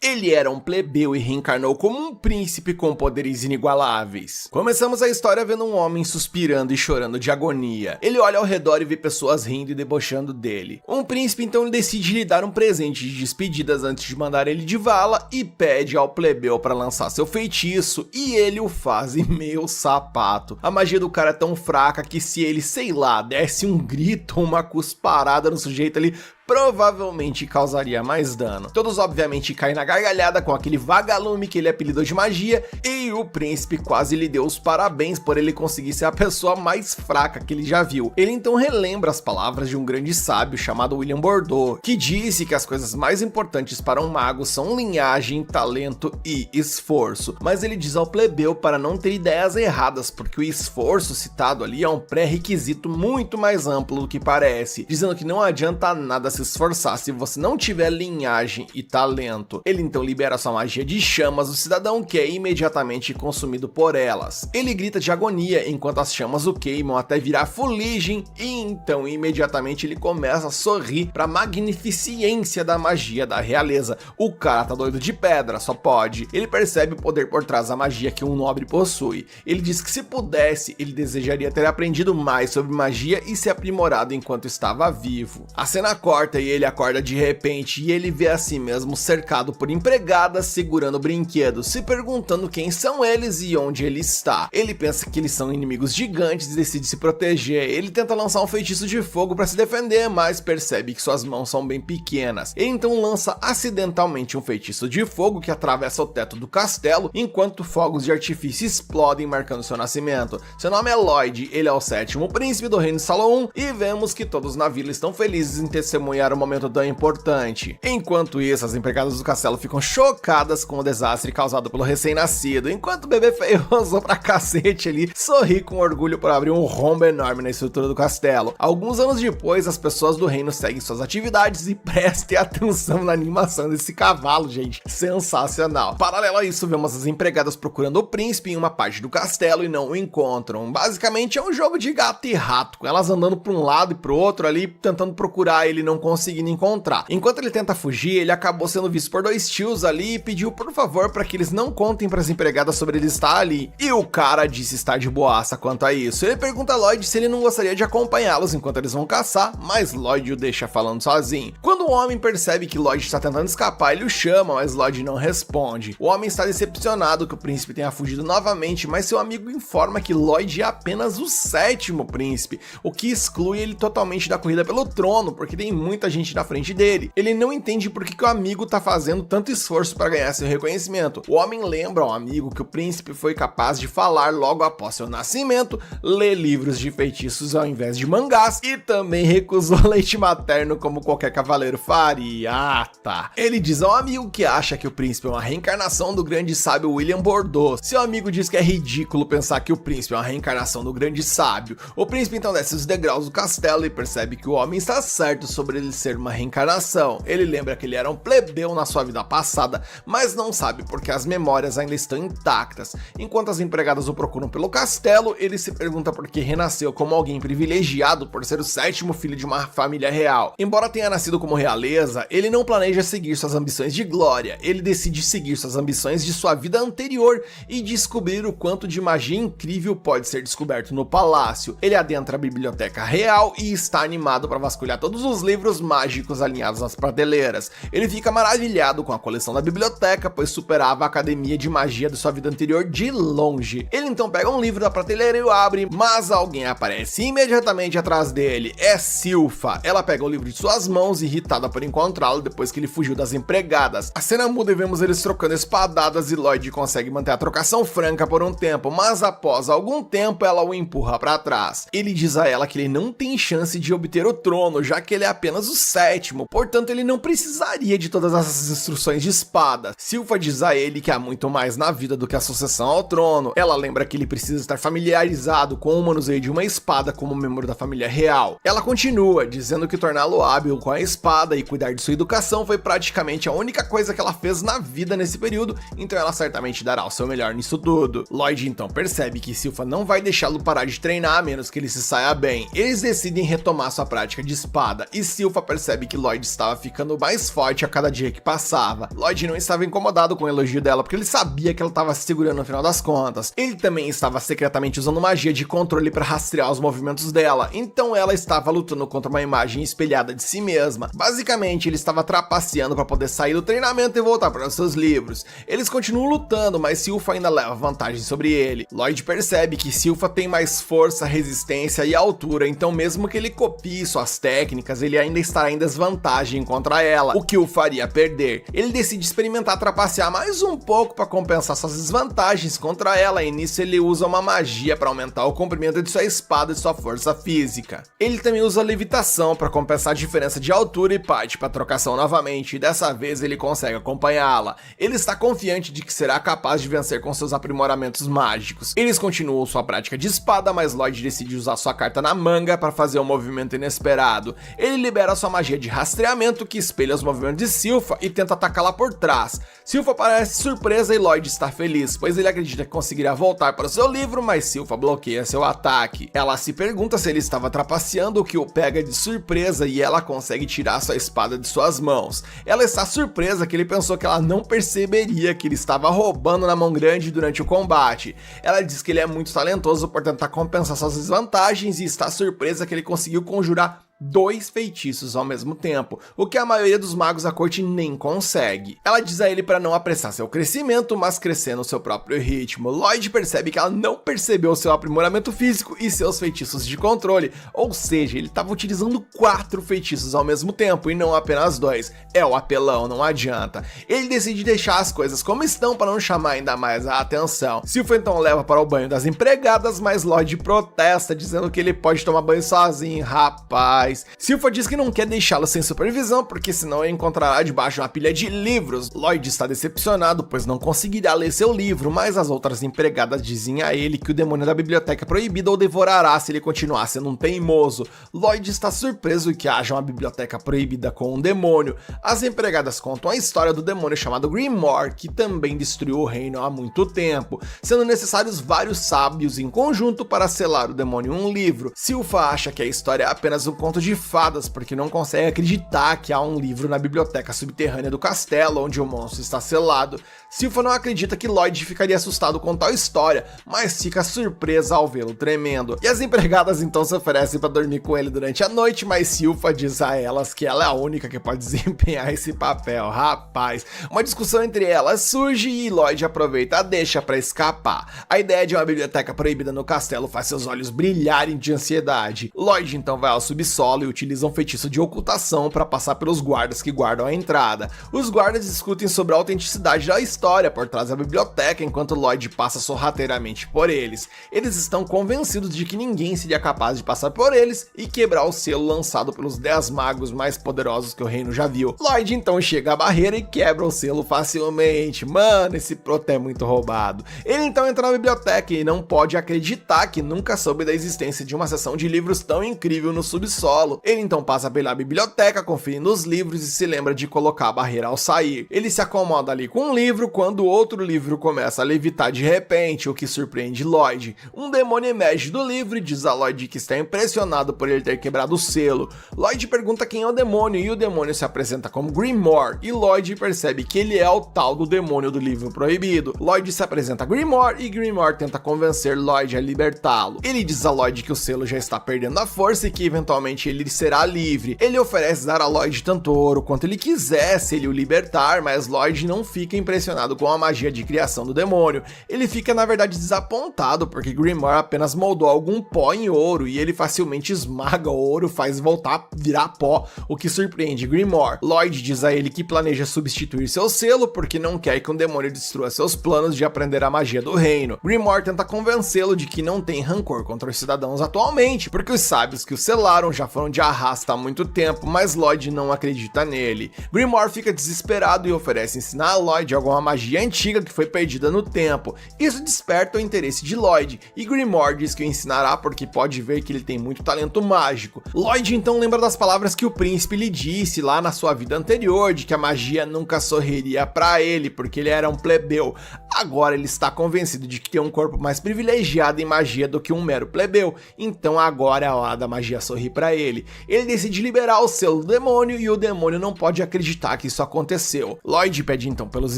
Ele era um plebeu e reencarnou como um príncipe com poderes inigualáveis. Começamos a história vendo um homem suspirando e chorando de agonia. Ele olha ao redor e vê pessoas rindo e debochando dele. Um príncipe então decide lhe dar um presente de despedidas antes de mandar ele de vala e pede ao plebeu para lançar seu feitiço, e ele o faz e meu sapato. A magia do cara é tão fraca que se ele, sei lá, desse um grito ou uma cusparada no sujeito ali, provavelmente causaria mais dano. Todos obviamente caem na gargalhada com aquele vagalume que ele apelidou de magia, e o príncipe quase lhe deu os parabéns por ele conseguir ser a pessoa mais fraca que ele já viu. Ele então relembra as palavras de um grande sábio chamado William Bordeaux, que disse que as coisas mais importantes para um mago são linhagem, talento e esforço. Mas ele diz ao plebeu para não ter ideias erradas, porque o esforço citado ali é um pré-requisito muito mais amplo do que parece, dizendo que não adianta nada se esforçar se você não tiver linhagem e talento. Ele então libera sua magia de chamas do cidadão, que é imediatamente consumido por elas. Ele grita de agonia enquanto as chamas o queimam até virar fuligem, e então imediatamente ele começa a sorrir para a magnificência da magia da realeza. O cara tá doido de pedra, só pode. Ele percebe o poder por trás da magia que um nobre possui. Ele diz que se pudesse, ele desejaria ter aprendido mais sobre magia e se aprimorado enquanto estava vivo. A cena corta e ele acorda de repente e ele vê a si mesmo cercado por empregadas segurando brinquedos, se perguntando quem são eles e onde ele está. Ele pensa que eles são inimigos gigantes e decide se proteger. Ele tenta lançar um feitiço de fogo para se defender, mas percebe que suas mãos são bem pequenas. Ele então lança acidentalmente um feitiço de fogo que atravessa o teto do castelo, enquanto fogos de artifício explodem marcando seu nascimento. Seu nome é Lloyd, ele é o 7º príncipe do reino de Salomon, e vemos que todos na vila estão felizes em testemunhar um momento tão importante. Enquanto isso, as empregadas do castelo ficam chocadas com o desastre causado pelo recém-nascido, enquanto o bebê feioso pra cacete ali sorri com orgulho por abrir um rombo enorme na estrutura do castelo. Alguns anos depois, as pessoas do reino seguem suas atividades e prestem atenção na animação desse cavalo, gente. Sensacional. Paralelo a isso, vemos as empregadas procurando o príncipe em uma parte do castelo e não o encontram. Basicamente é um jogo de gato e rato, com elas andando para um lado e pro outro ali, tentando procurar ele, não conseguindo encontrar. Enquanto ele tenta fugir, ele acabou sendo visto por dois tios ali e pediu por favor para que eles não contem para as empregadas sobre ele estar ali. E o cara disse estar de boaça quanto a isso. Ele pergunta a Lloyd se ele não gostaria de acompanhá-los enquanto eles vão caçar, mas Lloyd o deixa falando sozinho. Quando o homem percebe que Lloyd está tentando escapar, ele o chama, mas Lloyd não responde. O homem está decepcionado que o príncipe tenha fugido novamente, mas seu amigo informa que Lloyd é apenas o 7º príncipe, o que exclui ele totalmente da corrida pelo trono, porque tem muita gente na frente dele. Ele não entende por que o amigo tá fazendo tanto esforço para ganhar seu reconhecimento. O homem lembra ao amigo que o príncipe foi capaz de falar logo após seu nascimento, ler livros de feitiços ao invés de mangás, e também recusou leite materno como qualquer cavaleiro faria. Ah, tá. Ele diz ao amigo que acha que o príncipe é uma reencarnação do grande sábio William Bordeaux. Seu amigo diz que é ridículo pensar que o príncipe é uma reencarnação do grande sábio. O príncipe então desce os degraus do castelo e percebe que o homem está certo sobre ele ser uma reencarnação. Ele lembra que ele era um plebeu na sua vida passada, mas não sabe porque as memórias ainda estão intactas. Enquanto as empregadas o procuram pelo castelo, ele se pergunta por que renasceu como alguém privilegiado por ser o 7º filho de uma família real. Embora tenha nascido como realeza, ele não planeja seguir suas ambições de glória. Ele decide seguir suas ambições de sua vida anterior e descobrir o quanto de magia incrível pode ser descoberto no palácio. Ele adentra a biblioteca real e está animado para vasculhar todos os livros mágicos alinhados nas prateleiras. Ele fica maravilhado com a coleção da biblioteca, pois superava a academia de magia de sua vida anterior de longe. Ele então pega um livro da prateleira e o abre, mas alguém aparece imediatamente atrás dele. É Silfa. Ela pega o livro de suas mãos, irritada por encontrá-lo depois que ele fugiu das empregadas. A cena muda e vemos eles trocando espadadas e Lloyd consegue manter a trocação franca por um tempo, mas após algum tempo ela o empurra para trás. Ele diz a ela que ele não tem chance de obter o trono, já que ele é apenas o 7º, portanto ele não precisaria de todas essas instruções de espada. Silfa diz a ele que há muito mais na vida do que a sucessão ao trono. Ela lembra que ele precisa estar familiarizado com o manuseio de uma espada como membro da família real. Ela continua, dizendo que torná-lo hábil com a espada espada e cuidar de sua educação foi praticamente a única coisa que ela fez na vida nesse período, então ela certamente dará o seu melhor nisso tudo. Lloyd então percebe que Silfa não vai deixá-lo parar de treinar a menos que ele se saia bem. Eles decidem retomar sua prática de espada e Silfa percebe que Lloyd estava ficando mais forte a cada dia que passava. Lloyd não estava incomodado com o elogio dela porque ele sabia que ela estava se segurando no final das contas. Ele também estava secretamente usando magia de controle para rastrear os movimentos dela, então ela estava lutando contra uma imagem espelhada de si mesma. Basicamente, ele estava trapaceando para poder sair do treinamento e voltar para os seus livros. Eles continuam lutando, mas Silfa ainda leva vantagem sobre ele. Lloyd percebe que Silfa tem mais força, resistência e altura, então mesmo que ele copie suas técnicas, ele ainda estará em desvantagem contra ela, o que o faria perder. Ele decide experimentar trapacear mais um pouco para compensar suas desvantagens contra ela, e nisso ele usa uma magia para aumentar o comprimento de sua espada e sua força física. Ele também usa levitação para compensar a diferença de altura e parte para trocação novamente, e dessa vez ele consegue acompanhá-la. Ele está confiante de que será capaz de vencer com seus aprimoramentos mágicos. Eles continuam sua prática de espada, mas Lloyd decide usar sua carta na manga para fazer um movimento inesperado. Ele libera sua magia de rastreamento que espelha os movimentos de Silfa e tenta atacá-la por trás. Silfa parece surpresa e Lloyd está feliz, pois ele acredita que conseguirá voltar para o seu livro, mas Silfa bloqueia seu ataque. Ela se pergunta se ele estava trapaceando, o que o pega de surpresa e ela consegue tirar sua espada de suas mãos. Ela está surpresa que ele pensou que ela não perceberia que ele estava roubando na mão grande durante o combate. Ela diz que ele é muito talentoso por tentar compensar suas desvantagens e está surpresa que ele conseguiu conjurar 2 feitiços ao mesmo tempo, o que a maioria dos magos da corte nem consegue. Ela diz a ele para não apressar seu crescimento, mas crescer no seu próprio ritmo. Lloyd percebe que ela não percebeu seu aprimoramento físico e seus feitiços de controle, ou seja, ele estava utilizando 4 feitiços ao mesmo tempo e não apenas 2. É o apelão, não adianta. Ele decide deixar as coisas como estão para não chamar ainda mais a atenção. Silfa então leva para o banho das empregadas, mas Lloyd protesta dizendo que ele pode tomar banho sozinho. Rapaz, Silfa diz que não quer deixá-lo sem supervisão, porque senão ele encontrará debaixo de uma pilha de livros. Lloyd está decepcionado, pois não conseguirá ler seu livro, mas as outras empregadas dizem a ele que o demônio da biblioteca é proibida o devorará se ele continuar sendo um teimoso. Lloyd está surpreso que haja uma biblioteca proibida com um demônio. As empregadas contam a história do demônio chamado Grimoire, que também destruiu o reino há muito tempo, sendo necessários vários sábios em conjunto para selar o demônio em um livro. Silfa acha que a história é apenas um conto de fadas, porque não consegue acreditar que há um livro na biblioteca subterrânea do castelo onde o monstro está selado. Silfa não acredita que Lloyd ficaria assustado com tal história, mas fica surpresa ao vê-lo tremendo. E as empregadas então se oferecem para dormir com ele durante a noite, mas Silfa diz a elas que ela é a única que pode desempenhar esse papel. Rapaz, uma discussão entre elas surge e Lloyd aproveita a deixa para escapar. A ideia de uma biblioteca proibida no castelo faz seus olhos brilharem de ansiedade. Lloyd então vai ao subsolo e utiliza um feitiço de ocultação para passar pelos guardas que guardam a entrada. Os guardas discutem sobre a autenticidade da história por trás da biblioteca, enquanto Lloyd passa sorrateiramente por eles. Eles estão convencidos de que ninguém seria capaz de passar por eles e quebrar o selo lançado pelos 10 magos mais poderosos que o reino já viu. Lloyd então chega à barreira e quebra o selo facilmente. Mano, esse proto é muito roubado. Ele então entra na biblioteca e não pode acreditar que nunca soube da existência de uma seção de livros tão incrível no subsolo. Ele então passa pela biblioteca, conferindo os livros e se lembra de colocar a barreira ao sair. Ele se acomoda ali com um livro quando outro livro começa a levitar de repente, o que surpreende Lloyd. Um demônio emerge do livro e diz a Lloyd que está impressionado por ele ter quebrado o selo. Lloyd pergunta quem é o demônio e o demônio se apresenta como Grimoire, e Lloyd percebe que ele é o tal do demônio do livro proibido. Lloyd se apresenta a Grimoire e Grimoire tenta convencer Lloyd a libertá-lo. Ele diz a Lloyd que o selo já está perdendo a força e que eventualmente ele será livre. Ele oferece dar a Lloyd tanto ouro quanto ele quiser se ele o libertar, mas Lloyd não fica impressionado com a magia de criação do demônio. Ele fica na verdade desapontado porque Grimoire apenas moldou algum pó em ouro e ele facilmente esmaga o ouro, faz voltar a virar pó, o que surpreende Grimoire. Lloyd diz a ele que planeja substituir seu selo porque não quer que um demônio destrua seus planos de aprender a magia do reino. Grimoire tenta convencê-lo de que não tem rancor contra os cidadãos atualmente, porque os sábios que o selaram já foram de arrasta há muito tempo, mas Lloyd não acredita nele. Grimoire fica desesperado e oferece ensinar a Lloyd alguma magia antiga que foi perdida no tempo. Isso desperta o interesse de Lloyd, e Grimoire diz que o ensinará porque pode ver que ele tem muito talento mágico. Lloyd então lembra das palavras que o príncipe lhe disse lá na sua vida anterior, de que a magia nunca sorriria pra ele, porque ele era um plebeu. Agora ele está convencido de que tem um corpo mais privilegiado em magia do que um mero plebeu, então agora é a hora da magia sorrir pra ele. Ele decide liberar o selo do demônio e o demônio não pode acreditar que isso aconteceu. Lloyd pede então pelos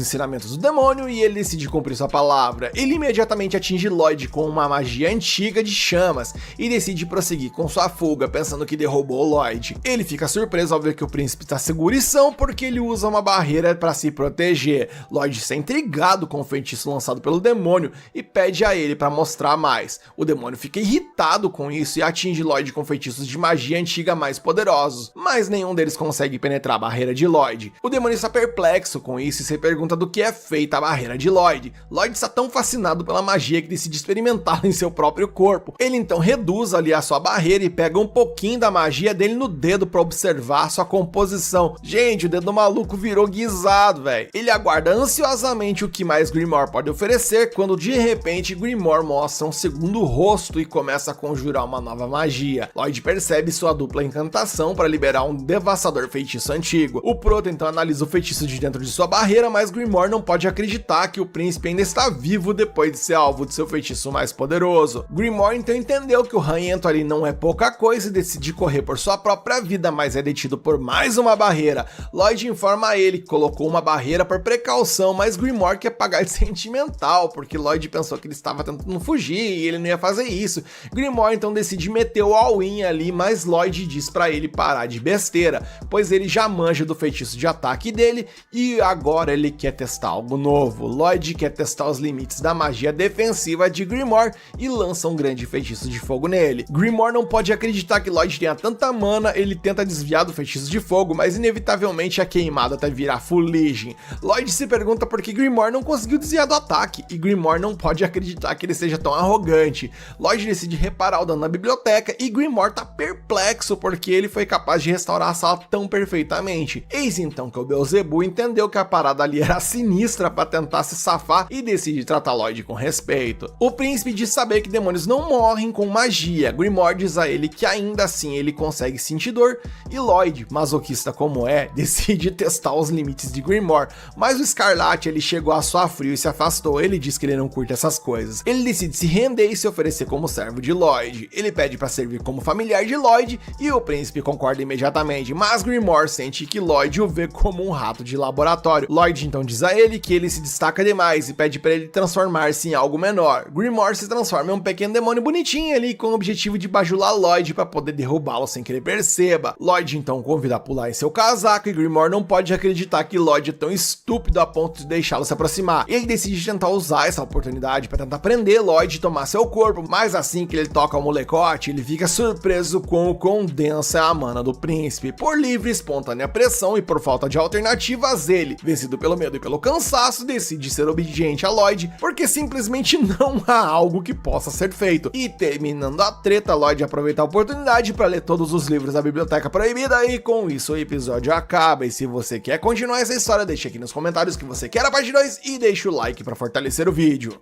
ensinamentos do demônio e ele decide cumprir sua palavra. Ele imediatamente atinge Lloyd com uma magia antiga de chamas e decide prosseguir com sua fuga, pensando que derrubou Lloyd. Ele fica surpreso ao ver que o príncipe está seguro e são, porque ele usa uma barreira para se proteger. Lloyd está intrigado com o feitiço lançado pelo demônio e pede a ele para mostrar mais. O demônio fica irritado com isso e atinge Lloyd com feitiços de magia antiga mais poderosos, mas nenhum deles consegue penetrar a barreira de Lloyd. O demônio está perplexo com isso e se pergunta do que é feita a barreira de Lloyd. Lloyd está tão fascinado pela magia que decide experimentá-la em seu próprio corpo. Ele então reduz ali a sua barreira e pega um pouquinho da magia dele no dedo para observar sua composição. Gente, o dedo do maluco virou guisado, velho. Ele aguarda ansiosamente o que mais Grimoire pode oferecer, quando de repente Grimoire mostra um segundo rosto e começa a conjurar uma nova magia. Lloyd percebe sua dupla encantação para liberar um devastador feitiço antigo. O Proto então analisa o feitiço de dentro de sua barreira, mas Grimoire não pode acreditar que o príncipe ainda está vivo depois de ser alvo de seu feitiço mais poderoso. Grimoire então entendeu que o ranhento ali não é pouca coisa e decide correr por sua própria vida, mas é detido por mais uma barreira. Lloyd informa a ele que colocou uma barreira por precaução, mas Grimoire quer pagar de sentimental, porque Lloyd pensou que ele estava tentando fugir e ele não ia fazer isso. Grimoire então decide meter o all-in ali, mas Lloyd diz pra ele parar de besteira, pois ele já manja do feitiço de ataque dele e agora ele quer testar algo novo. Lloyd quer testar os limites da magia defensiva de Grimoire e lança um grande feitiço de fogo nele. Grimoire não pode acreditar que Lloyd tenha tanta mana, ele tenta desviar do feitiço de fogo, mas inevitavelmente é queimado até virar fuligem. Lloyd se pergunta por que Grimoire não conseguiu desviar do ataque, e Grimoire não pode acreditar que ele seja tão arrogante. Lloyd decide reparar o dano na biblioteca e Grimoire tá perplexo porque ele foi capaz de restaurar a sala tão perfeitamente. Eis então que o Beelzebub entendeu que a parada ali era sinistra para tentar se safar e decide tratar Lloyd com respeito. O príncipe diz saber que demônios não morrem com magia. Grimoire diz a ele que ainda assim ele consegue sentir dor e Lloyd, masoquista como é, decide testar os limites de Grimoire, mas o Escarlate ele chegou a suar frio e se afastou. Ele diz que ele não curte essas coisas. Ele decide se render e se oferecer como servo de Lloyd. Ele pede para servir como familiar de Lloyd e o príncipe concorda imediatamente, mas Grimoire sente que Lloyd o vê como um rato de laboratório. Lloyd então diz a ele que ele se destaca demais e pede para ele transformar-se em algo menor. Grimoire se transforma em um pequeno demônio bonitinho ali com o objetivo de bajular Lloyd para poder derrubá-lo sem que ele perceba. Lloyd então convida a pular em seu casaco e Grimoire não pode acreditar que Lloyd é tão estúpido a ponto de deixá-lo se aproximar. Ele decide tentar usar essa oportunidade para tentar prender Lloyd e tomar seu corpo, mas assim que ele toca o molecote, ele fica surpreso com o quão densa é a mana do príncipe. Por livre e espontânea pressão e por falta de alternativas, ele, vencido pelo medo e pelo cansaço, decide ser obediente a Lloyd, porque simplesmente não há algo que possa ser feito. E terminando a treta, Lloyd aproveita a oportunidade para ler todos os livros da Biblioteca Proibida e com isso o episódio acaba. E se você quer continuar essa história, deixa aqui nos comentários que você quer a parte 2 e deixa o like para fortalecer o vídeo.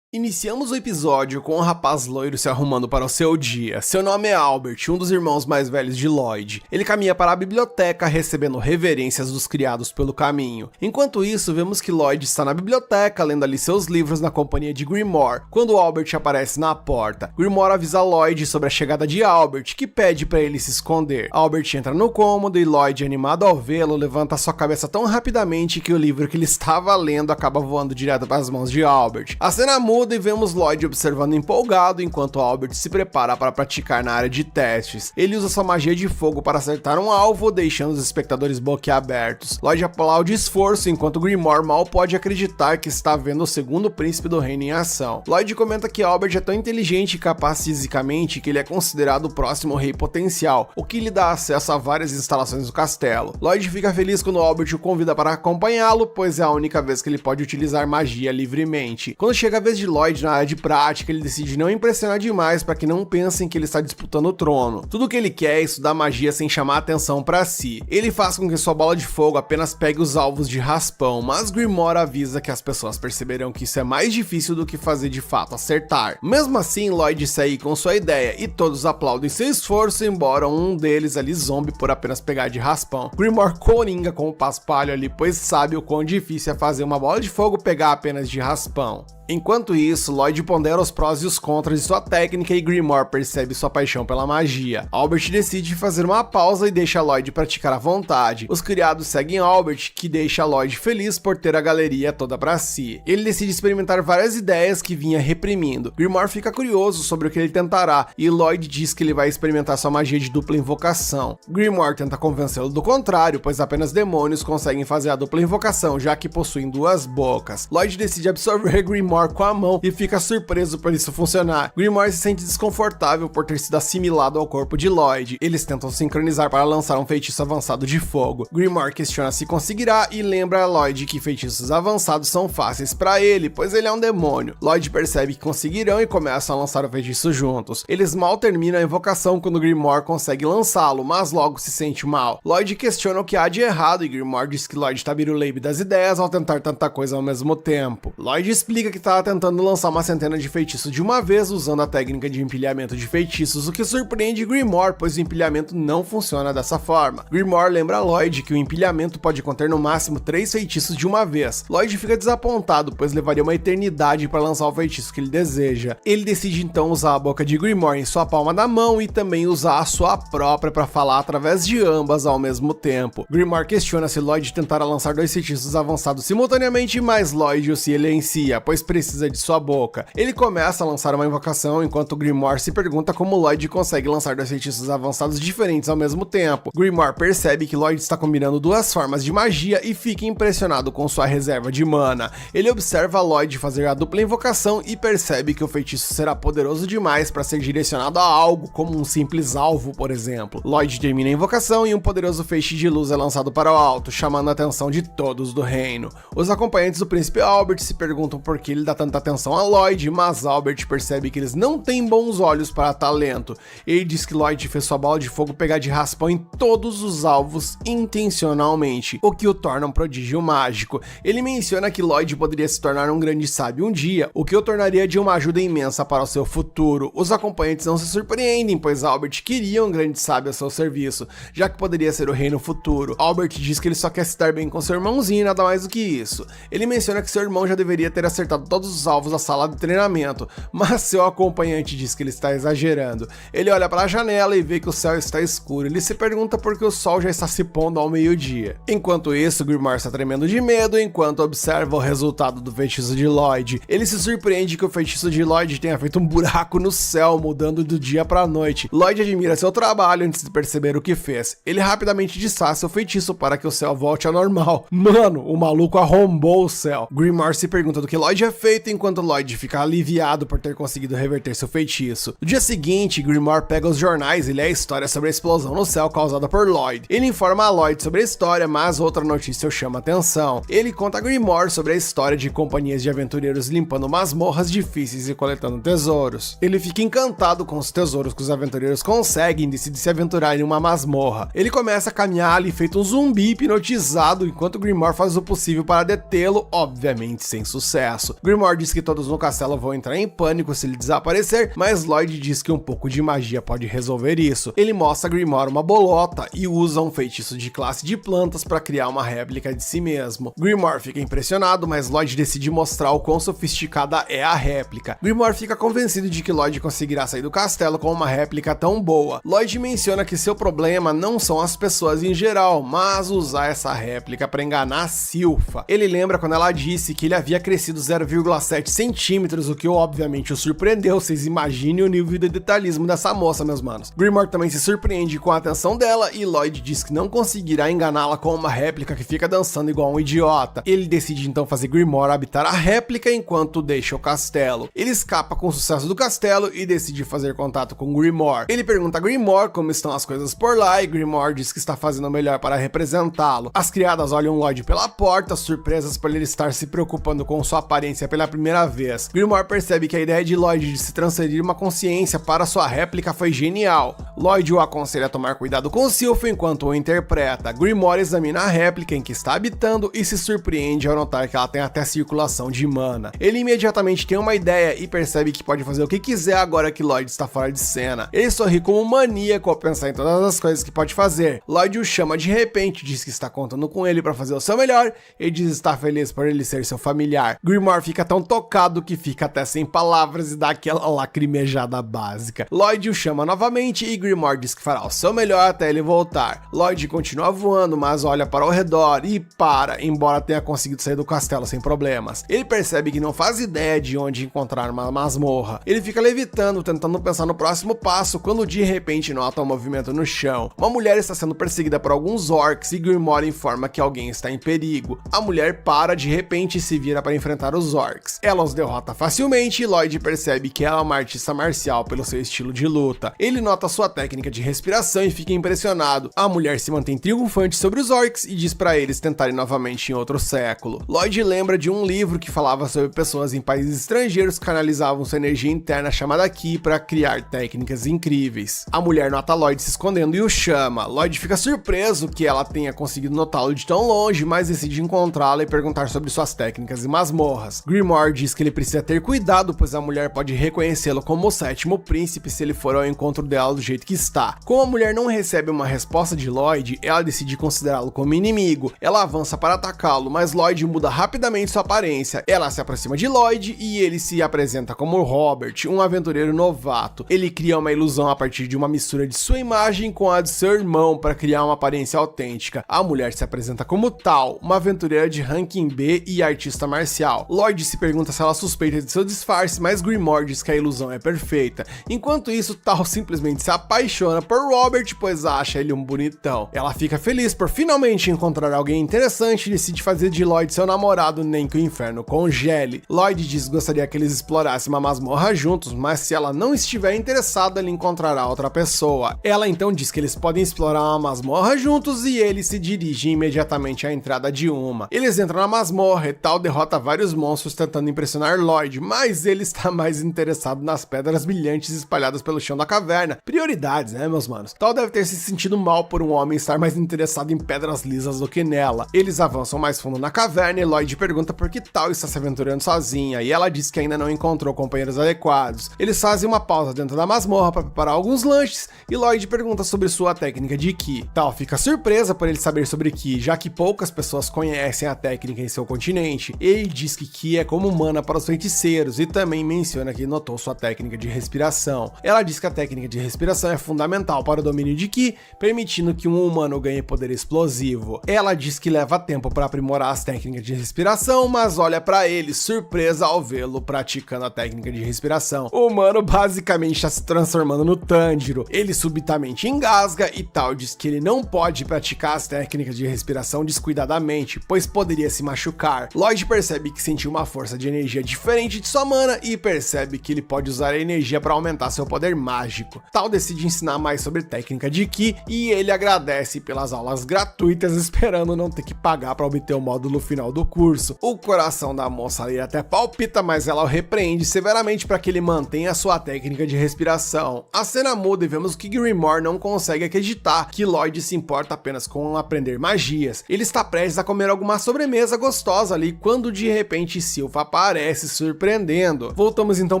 Iniciamos o episódio com um rapaz loiro se arrumando para o seu dia. Seu nome é Albert, um dos irmãos mais velhos de Lloyd. Ele caminha para a biblioteca recebendo reverências dos criados pelo caminho. Enquanto isso, vemos que Lloyd está na biblioteca lendo ali seus livros na companhia de Grimoire, quando Albert aparece na porta. Grimoire avisa Lloyd sobre a chegada de Albert, que pede para ele se esconder. Albert entra no cômodo e Lloyd, animado ao vê-lo, levanta sua cabeça tão rapidamente que o livro que ele estava lendo acaba voando direto para as mãos de Albert. A cena muda e vemos Lloyd observando empolgado enquanto Albert se prepara para praticar na área de testes. Ele usa sua magia de fogo para acertar um alvo, deixando os espectadores boquiabertos. Lloyd aplaude esforço enquanto Grimoire mal pode acreditar que está vendo o segundo príncipe do reino em ação. Lloyd comenta que Albert é tão inteligente e capaz fisicamente que ele é considerado o próximo rei potencial, o que lhe dá acesso a várias instalações do castelo. Lloyd fica feliz quando Albert o convida para acompanhá-lo, pois é a única vez que ele pode utilizar magia livremente. Quando chega a vez de Lloyd na área de prática, ele decide não impressionar demais para que não pensem que ele está disputando o trono. Tudo que ele quer é estudar magia sem chamar atenção para si. Ele faz com que sua bola de fogo apenas pegue os alvos de raspão, mas Grimoire avisa que as pessoas perceberão que isso é mais difícil do que fazer de fato acertar. Mesmo assim, Lloyd segue com sua ideia e todos aplaudem seu esforço, embora um deles ali zombe por apenas pegar de raspão. Grimoire coringa com o paspalho ali, pois sabe o quão difícil é fazer uma bola de fogo pegar apenas de raspão. Enquanto isso, Lloyd pondera os prós e os contras de sua técnica e Grimoire percebe sua paixão pela magia. Albert decide fazer uma pausa e deixa Lloyd praticar à vontade. Os criados seguem Albert, que deixa Lloyd feliz por ter a galeria toda para si. Ele decide experimentar várias ideias que vinha reprimindo. Grimoire fica curioso sobre o que ele tentará e Lloyd diz que ele vai experimentar sua magia de dupla invocação. Grimoire tenta convencê-lo do contrário, pois apenas demônios conseguem fazer a dupla invocação, já que possuem duas bocas. Lloyd decide absorver Grimoire com a mão e fica surpreso por isso funcionar. Grimoire se sente desconfortável por ter sido assimilado ao corpo de Lloyd. Eles tentam sincronizar para lançar um feitiço avançado de fogo. Grimoire questiona se conseguirá e lembra a Lloyd que feitiços avançados são fáceis para ele, pois ele é um demônio. Lloyd percebe que conseguirão e começam a lançar o feitiço juntos. Eles mal terminam a invocação quando Grimoire consegue lançá-lo, mas logo se sente mal. Lloyd questiona o que há de errado e Grimoire diz que Lloyd tá biruleibe das ideias ao tentar tanta coisa ao mesmo tempo. Lloyd explica que estava tentando lançar uma centena de feitiços de uma vez usando a técnica de empilhamento de feitiços, o que surpreende Grimoire, pois o empilhamento não funciona dessa forma. Grimoire lembra a Lloyd que o empilhamento pode conter no máximo 3 feitiços de uma vez. Lloyd fica desapontado, pois levaria uma eternidade para lançar o feitiço que ele deseja. Ele decide então usar a boca de Grimoire em sua palma da mão e também usar a sua própria para falar através de ambas ao mesmo tempo. Grimoire questiona se Lloyd tentará lançar 2 feitiços avançados simultaneamente, mas Lloyd o silencia, pois precisa de sua boca. Ele começa a lançar uma invocação enquanto Grimoire se pergunta como Lloyd consegue lançar 2 feitiços avançados diferentes ao mesmo tempo. Grimoire percebe que Lloyd está combinando 2 formas de magia e fica impressionado com sua reserva de mana. Ele observa Lloyd fazer a dupla invocação e percebe que o feitiço será poderoso demais para ser direcionado a algo como um simples alvo, por exemplo. Lloyd termina a invocação e um poderoso feixe de luz é lançado para o alto, chamando a atenção de todos do reino. Os acompanhantes do príncipe Albert se perguntam por que ele dá tanta atenção a Lloyd, mas Albert percebe que eles não têm bons olhos para talento. Ele diz que Lloyd fez sua bola de fogo pegar de raspão em todos os alvos intencionalmente, o que o torna um prodígio mágico. Ele menciona que Lloyd poderia se tornar um grande sábio um dia, o que o tornaria de uma ajuda imensa para o seu futuro. Os acompanhantes não se surpreendem, pois Albert queria um grande sábio a seu serviço, já que poderia ser o rei no futuro. Albert diz que ele só quer se dar bem com seu irmãozinho e nada mais do que isso. Ele menciona que seu irmão já deveria ter acertado todos os alvos da sala de treinamento, mas seu acompanhante diz que ele está exagerando. Ele olha para a janela e vê que o céu está escuro. Ele se pergunta por que o sol já está se pondo ao meio-dia. Enquanto isso, Grimoire está tremendo de medo enquanto observa o resultado do feitiço de Lloyd. Ele se surpreende que o feitiço de Lloyd tenha feito um buraco no céu, mudando do dia para a noite. Lloyd admira seu trabalho antes de perceber o que fez. Ele rapidamente desfaz seu feitiço para que o céu volte ao normal. Mano, o maluco arrombou o céu. Grimoire se pergunta do que Lloyd é feito enquanto Lloyd fica aliviado por ter conseguido reverter seu feitiço. No dia seguinte, Grimoire pega os jornais e lê a história sobre a explosão no céu causada por Lloyd. Ele informa a Lloyd sobre a história, mas outra notícia o chama a atenção. Ele conta a Grimoire sobre a história de companhias de aventureiros limpando masmorras difíceis e coletando tesouros. Ele fica encantado com os tesouros que os aventureiros conseguem e decide se aventurar em uma masmorra. Ele começa a caminhar ali feito um zumbi hipnotizado, enquanto Grimoire faz o possível para detê-lo, obviamente sem sucesso. Grimoire diz que todos no castelo vão entrar em pânico se ele desaparecer, mas Lloyd diz que um pouco de magia pode resolver isso. Ele mostra a Grimoire uma bolota e usa um feitiço de classe de plantas para criar uma réplica de si mesmo. Grimoire fica impressionado, mas Lloyd decide mostrar o quão sofisticada é a réplica. Grimoire fica convencido de que Lloyd conseguirá sair do castelo com uma réplica tão boa. Lloyd menciona que seu problema não são as pessoas em geral, mas usar essa réplica para enganar a Silpha. Ele lembra quando ela disse que ele havia crescido 0,7 centímetros, o que obviamente o surpreendeu. Vocês imaginem o nível de detalhismo dessa moça, meus manos. Grimoire também se surpreende com a atenção dela e Lloyd diz que não conseguirá enganá-la com uma réplica que fica dançando igual um idiota. Ele decide então fazer Grimoire habitar a réplica enquanto deixa o castelo. Ele escapa com sucesso do castelo e decide fazer contato com Grimoire. Ele pergunta a Grimoire como estão as coisas por lá e Grimoire diz que está fazendo o melhor para representá-lo. As criadas olham Lloyd pela porta, surpresas por ele estar se preocupando com sua aparência pela primeira vez. Grimoire percebe que a ideia de Lloyd de se transferir uma consciência para sua réplica foi genial. Lloyd o aconselha a tomar cuidado com Sylph enquanto o interpreta. Grimoire examina a réplica em que está habitando e se surpreende ao notar que ela tem até circulação de mana. Ele imediatamente tem uma ideia e percebe que pode fazer o que quiser agora que Lloyd está fora de cena. Ele sorri como um maníaco ao pensar em todas as coisas que pode fazer. Lloyd o chama de repente, diz que está contando com ele para fazer o seu melhor e diz estar feliz por ele ser seu familiar. Grimoire fica tão tocado que fica até sem palavras e dá aquela lacrimejada básica. Lloyd o chama novamente e Grimoire diz que fará o seu melhor até ele voltar. Lloyd continua voando, mas olha para o redor e para, embora tenha conseguido sair do castelo sem problemas. Ele percebe que não faz ideia de onde encontrar uma masmorra. Ele fica levitando, tentando pensar no próximo passo, quando de repente nota um movimento no chão. Uma mulher está sendo perseguida por alguns orcs e Grimoire informa que alguém está em perigo. A mulher para de repente e se vira para enfrentar os orcs. Ela os derrota facilmente e Lloyd percebe que ela é uma artista marcial pelo seu estilo de luta. Ele nota sua técnica de respiração e fica impressionado. A mulher se mantém triunfante sobre os orcs e diz para eles tentarem novamente em outro século. Lloyd lembra de um livro que falava sobre pessoas em países estrangeiros que canalizavam sua energia interna chamada Ki para criar técnicas incríveis. A mulher nota Lloyd se escondendo e o chama. Lloyd fica surpreso que ela tenha conseguido notá-lo de tão longe, mas decide encontrá-la e perguntar sobre suas técnicas e masmorras. Grimoire diz que ele precisa ter cuidado, pois a mulher pode reconhecê-lo como o sétimo príncipe se ele for ao encontro dela do jeito que está. Como a mulher não recebe uma resposta de Lloyd, ela decide considerá-lo como inimigo. Ela avança para atacá-lo, mas Lloyd muda rapidamente sua aparência. Ela se aproxima de Lloyd e ele se apresenta como Robert, um aventureiro novato. Ele cria uma ilusão a partir de uma mistura de sua imagem com a de seu irmão para criar uma aparência autêntica. A mulher se apresenta como Tal, uma aventureira de ranking B e artista marcial. Lloyd se pergunta se ela suspeita de seu disfarce, mas Grimoire diz que a ilusão é perfeita. Enquanto isso, Tal simplesmente se apaixona por Robert, pois acha ele um bonitão. Ela fica feliz por finalmente encontrar alguém interessante e decide fazer de Lloyd seu namorado, nem que o inferno congele. Lloyd diz que gostaria que eles explorassem uma masmorra juntos, mas se ela não estiver interessada, ele encontrará outra pessoa. Ela então diz que eles podem explorar uma masmorra juntos e ele se dirige imediatamente à entrada de uma. Eles entram na masmorra e Tal derrota vários monstros tentando impressionar Lloyd, mas ele está mais interessado nas pedras brilhantes espalhadas pelo chão da caverna. Prioridades, né, meus manos? Tal deve ter se sentido mal por um homem estar mais interessado em pedras lisas do que nela. Eles avançam mais fundo na caverna e Lloyd pergunta por que Tal está se aventurando sozinha, e ela diz que ainda não encontrou companheiros adequados. Eles fazem uma pausa dentro da masmorra para preparar alguns lanches e Lloyd pergunta sobre sua técnica de Ki. Tal fica surpresa por ele saber sobre Ki, já que poucas pessoas conhecem a técnica em seu continente. Ele diz que Ki é como mana para os feiticeiros e também menciona que notou sua técnica de respiração. Ela diz que a técnica de respiração é fundamental para o domínio de Ki, permitindo que um humano ganhe poder explosivo. Ela diz que leva tempo para aprimorar as técnicas de respiração, mas olha para ele, surpresa ao vê-lo praticando a técnica de respiração. O humano basicamente está se transformando no Tanjiro. Ele subitamente engasga e Tal diz que ele não pode praticar as técnicas de respiração descuidadamente, pois poderia se machucar. Lloyd percebe que sentiu uma força de energia diferente de sua mana e percebe que ele pode usar a energia para aumentar seu poder mágico. Tal decide ensinar mais sobre técnica de Ki e ele agradece pelas aulas gratuitas, esperando não ter que pagar para obter o módulo final do curso. O coração da moça ali até palpita, mas ela o repreende severamente para que ele mantenha sua técnica de respiração. A cena muda e vemos que Grimoire não consegue acreditar que Lloyd se importa apenas com aprender magias. Ele está prestes a comer alguma sobremesa gostosa ali quando de repente Sylph aparece surpreendendo. Voltamos então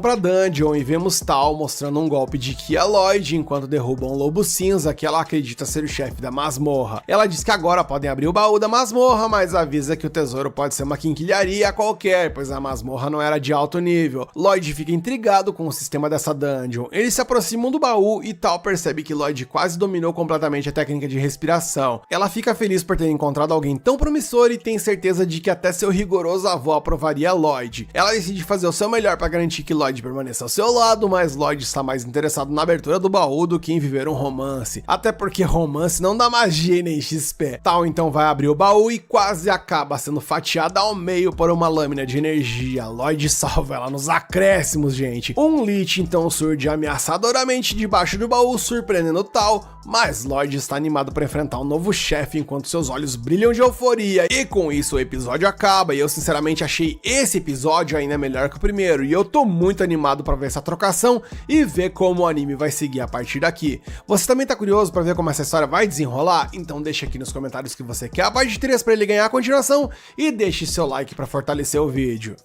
para Dungeon e vemos Tal mostrando um golpe de Ki a Lloyd enquanto derruba um lobo cinza que ela acredita ser o chefe da masmorra. Ela diz que agora podem abrir o baú da masmorra, mas avisa que o tesouro pode ser uma quinquilharia qualquer, pois a masmorra não era de alto nível. Lloyd fica intrigado com o sistema dessa dungeon. Eles se aproximam do baú e Tal percebe que Lloyd quase dominou completamente a técnica de respiração. Ela fica feliz por ter encontrado alguém tão promissor e tem certeza de que até seu rigoroso avô aprovaria Lloyd. Ela decide fazer o seu melhor para garantir que Lloyd permaneça ao seu lado, mas Lloyd está mais interessado na abertura do baú do que em viver um romance. Até porque romance não dá magia e nem XP. Tal então vai abrir o baú e quase acaba sendo fatiada ao meio por uma lâmina de energia. Lloyd salva ela nos acréscimos, gente. Um Lich então surge ameaçadoramente debaixo do baú, surpreendendo Tal, mas Lloyd está animado para enfrentar um novo chefe enquanto seus olhos brilham de euforia. E com isso o episódio acaba e eu sinceramente achei Esse episódio ainda é melhor que o primeiro, e eu tô muito animado pra ver essa trocação e ver como o anime vai seguir a partir daqui. Você também tá curioso pra ver como essa história vai desenrolar? Então deixa aqui nos comentários que você quer a parte 3 pra ele ganhar a continuação e deixe seu like pra fortalecer o vídeo.